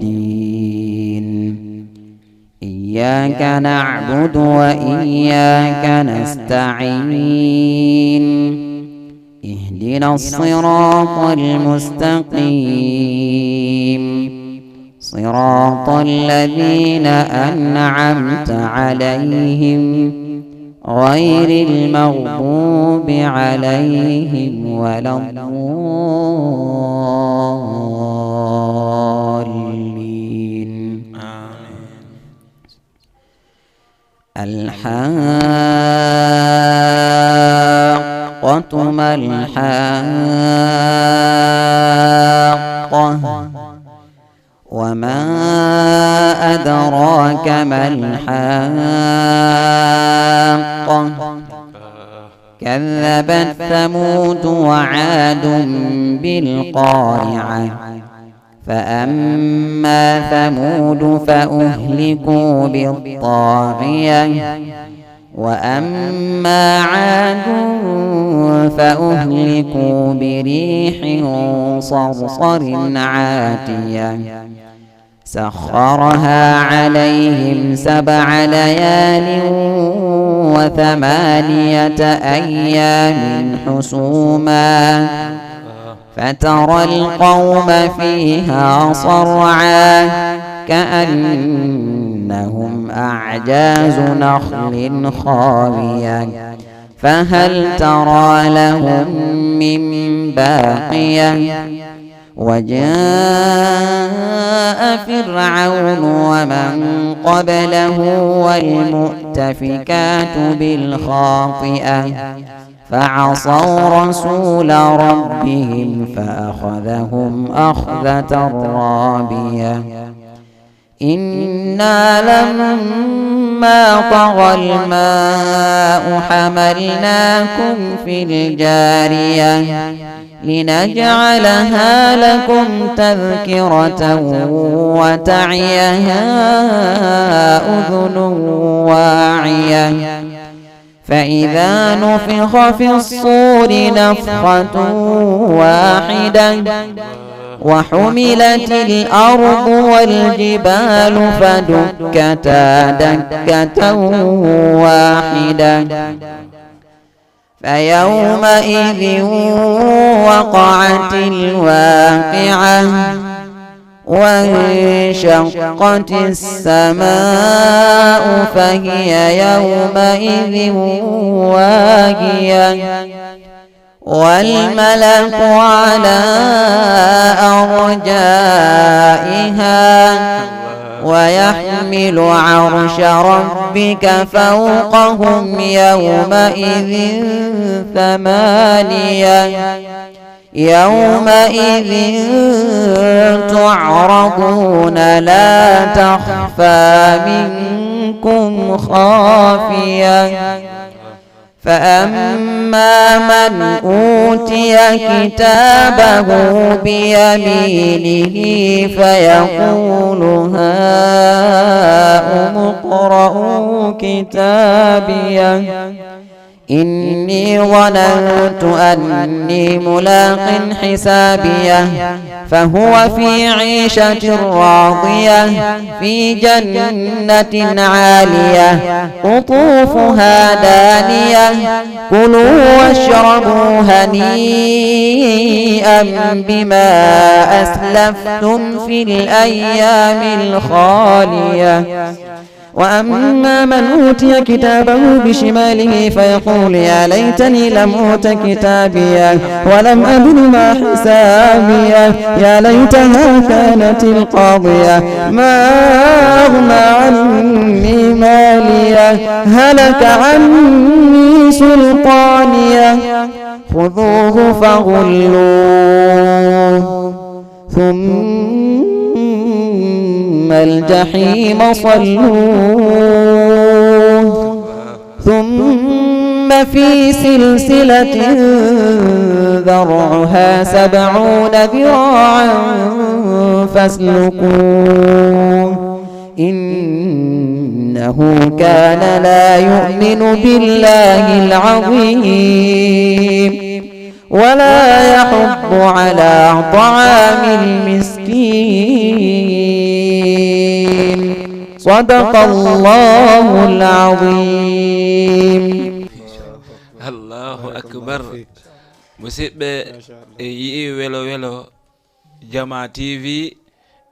إياك نعبد وإياك نستعين. اهدنا الصراط المستقيم صراط الذين أنعمت عليهم غير المغضوب عليهم ولا الضالين. الحاقة ما الحاقة وما أدراك ما الحاقة. كذبت ثمود وعاد بالقارعة. فأما ثمود فأهلكوا بالطاغية وأما عاد فأهلكوا بريح صرصر عاتية سخرها عليهم 7 ليال و8 أيام حسوما فترى القوم فيها صرعا كأنهم أعجاز نخل خاوية فهل ترى لهم من باقية. وجاء فرعون ومن قبله والمؤتفكات بالخاطئة فعصوا رسول ربهم فأخذهم أخذة رابية. إنا لما طغى الماء حملناكم في الجارية لنجعلها لكم تذكرة وتعيها أذن واعية. فإذا نفخ في الصور نفخة واحدة وحملت الأرض والجبال فدكتا دكة واحدة فيومئذ وقعت الواقعة وانشقت السماء فهي يومئذ واهية والملك على أرجائها ويحمل عرش ربك فوقهم يومئذ 8 يومئذ تعرضون لا تخفى منكم خافية. فأما من أوتي كتابه بيمينه فيقول هاؤم اقرءوا كتابيه إني ظننت أني ملاق حسابيه فهو في عيشة راضية في جنة عالية قطوفها دانية كلوا واشربوا هنيئا بما أسلفتم في الأيام الخالية وأما من أوتي كتابه بشماله فيقول يا ليتني لم أوت كتابيه ولم أدر ما حسابيه يا ليتها كانت القاضية ما أغنى عني ماليه هلك عني سلطانيه خذوه فغلوه ثم الجحيم صلوه ثم في سلسلة ذرعها 70 ذراعا فاسلكوه إنه كان لا يؤمن بالله العظيم ولا يحض على طعام المسكين صدق الله العظيم. Allahu akbar. Musidɓe e yii welo welo Jama TV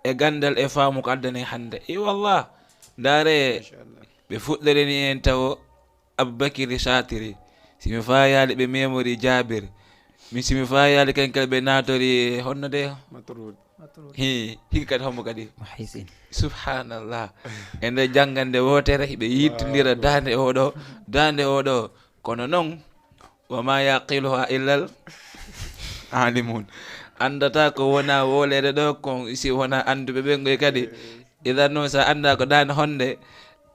e gandal e faamu ko addane hande wallah ndaare ɓe fuɗɗoreni en taw Aboubacry Chatiri simi fayali ɓe memory Jabir mi simi fayali kankal ɓe natori honno de hiki kadi hombo kadi subhanallah e nde janggande wotere ɓe yittodira dande oɗo kono noon wama yaqiluha illal alimun andata ko wona wolede ɗo ko si wona anduɓe ɓe ngoy kadi idan noon sa anda ko dande honde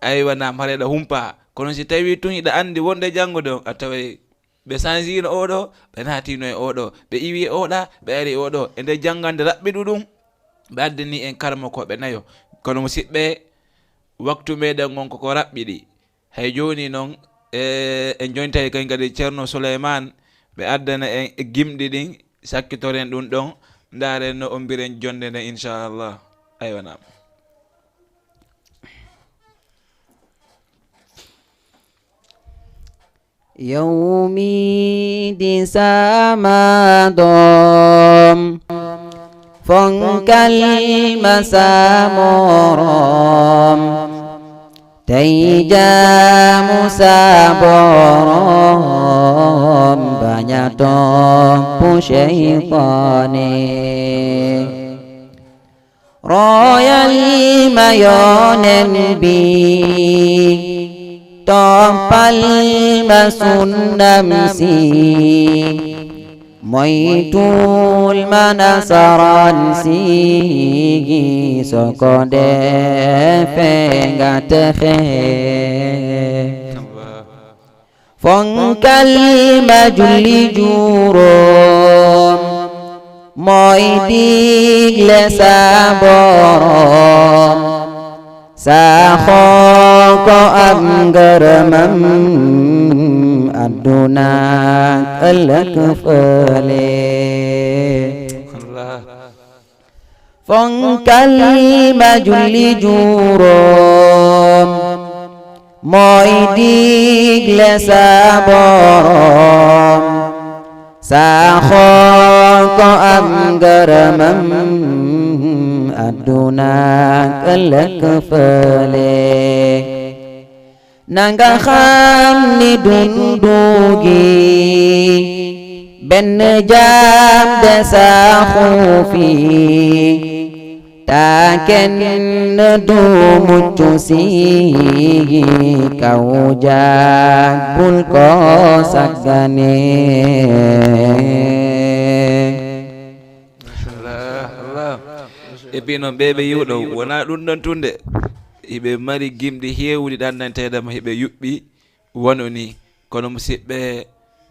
aywana mareɗa humpa kono si tawi tun iɗa andi wonde janggo ɗo a taway ɓe changino oɗo ɓe natino e oɗo ɓe iwi oɗa ɓe ari oɗo e nde janggande raɓɓiɗu ɗum ɓe addani en karma ko ɓe nayo kono musidɓe waktu meɗen gon koko raɓɓiɗi hay joni noon en jontayi kay kadi ceerno Souleymane ɓe addana en gimɗi ɗin sakkitoren ɗum ɗon ndaren no on mbiren jonde nde inchallah aywana يومي دي سامدوم فنكل مسامورم تيجا مسابورم بنياتم شيطاني رويا الميونن بي toppal masunnam si moytul manasaran si soko defe nga texe fonkal ma julli juróom mooy digle sa borom saxoo ko am ngërëmam adduna ëllëg fële fonkal ma julli juróom mooy digle sa borom saxoo ko am ngërëmam adduna ëllëg fële nanga xam ni dundu gi benn jaam de saxu fi ta kenn du mucc si kaw jaag bul ko saggane e puis noon ɓeɓe yiwɗo wona ɗum ɗon tunde hiɓe mari gimɗi hewɗi ɗannantedema hiɓe yuɓɓi wonu ni kono musidɓe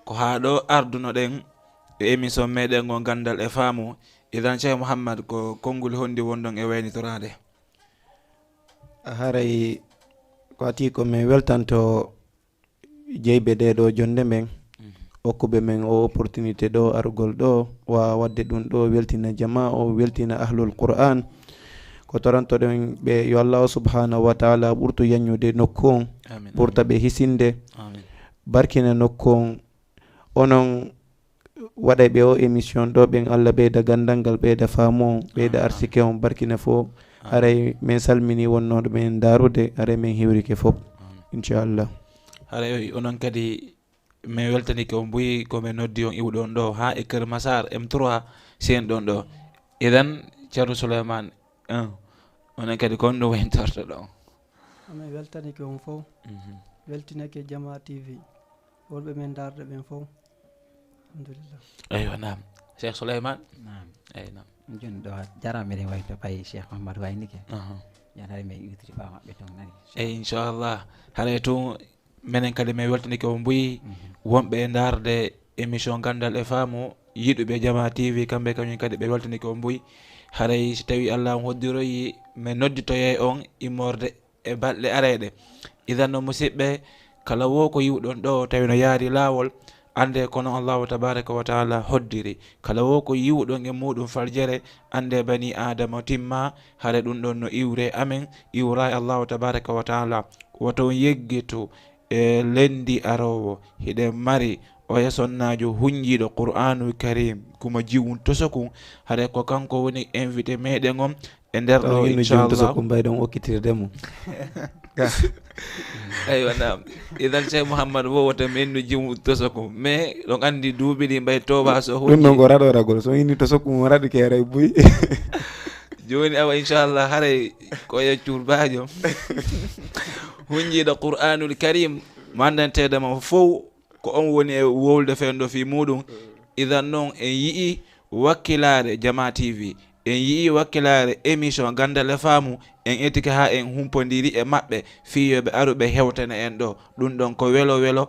ko ha ɗo arduno ɗen e émission meɗen o gandal e faamu idan Cheikh Mouhammad ko konngol hondi wonɗon e waynitorade haray ko ati ko min weltanto jeyɓe ɗe ɗo jonde men hokkuɓe men o opportunité ɗo argol ɗo wa wadde ɗum ɗo weltina jama o weltina ahlul qur'an ko torantoɗen ɓe yo Allah subhanahu wa taala ɓurto yañude nokku on ɓurta ɓe hisinde barkina nokku on onon waɗa ɓe o émission ɗo ɓen Allah ɓeyda gandal ngal ɓeyda faamo ɓeyda arsike on barkina fo aray min salmini wonnoɗo men darude aray min hiwrike fof inchallah. haray onon kadi min weltanike on mbuyi komin noddi on iwɗon ɗo ha e Keur Massar M3 sen ɗon ɗo. idan ceerno Souleymane onon kadi kon ɗum wentorto ɗon. amin weltanike on fof weltinake Jama TV wolɓe men darde ɓen fof alhamdulillah. eyyo nam Cheikh Souleymane. Naam. eyyi nam joni ɗo jarama miɗen wawi to fayi Cheikh Mahamadou Waynike jan haade min iwtiri ɓawa maɓɓe ton nani eyyi inchallah haɗa tun minen kadi min weltanike on mbuyi wonɓe e darde émission gandal e faamu yiɗuɓe Jama TV kamɓe kañum kadi ɓe weltanike on mbuyi haray so tawi Allah hoddiroyi min nodditoye on immorde e balɗe areɗe. idan no musidɓe kala wo ko yiwɗon ɗo tawi no yaari lawol ande kono Allahu tabaraka wa taala hoddiri. kala wo ko yiwɗon e muɗum faljere ande bani adama timma haɗa ɗum ɗon no iwre amen iwra Allahu tabaraka wa taala woton yeggitu e lendi arowo hiɗen mari o yasonnajo hunjiɗo Qur'anul Karim kuma jiwun tosokun haɗa ko kanko woni invité meɗen on e nder ɗo inchallah mbayɗon okkitirdemo. eywa nam idan Cheikh Mouhamadou wo wota mennu jimu tosoko mais ɗon andi duuɓi ɗi mbay toba so ɗum ɗon ko raɗoragol so inni to sokkum raɗi keeray buy joni awa inchallah haray ko yeccur bajo hunjiɗo Qur'anul Karim mandantedema fof ko on woni e wowlde fenɗo fi muɗum. idan noon en yii wakkilare Jama TV en yii wakkilare émission gandal e faamu en etike ha en humpodiri e maɓɓe fiyoɓe aruɓe hewtana en ɗo ɗum ɗon ko welo welo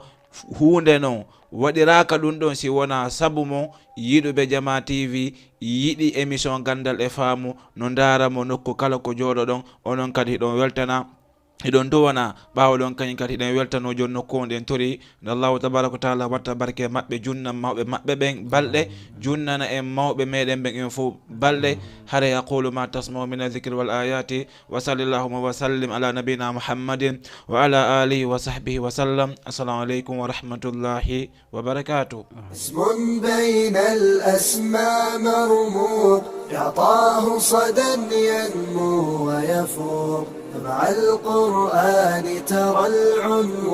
hunde noon waɗiraka ɗum ɗon si wona sabu mo yiɗuɓe Jama TV yiɗi émission gandal e faamu no daramo nokku kala ko jooɗo ɗon onon kadi ɗon weltana iɗon duwana ɓawa ɗon kañum kadi ɗen weltano joni nokku on ɗen tori nde Allahu tabaraka wa taala watta barke maɓɓe junnan mawɓe maɓɓe ɓen balɗe junnana en mawɓe meɗen ɓen en fof balɗe hara yaqulu ma tasma'u min adh-dhikri wal ayati wa sallallahu wa sallim ala nabina Muhammadin wa ala alihi wa sahbihi wa sallam. assalamu aleykum wa rahmatullahi wa barakatuh. اسم بين الأسماء مرموق يعطاه صدى ينمو ويفوق مع القرآن ترى العنوان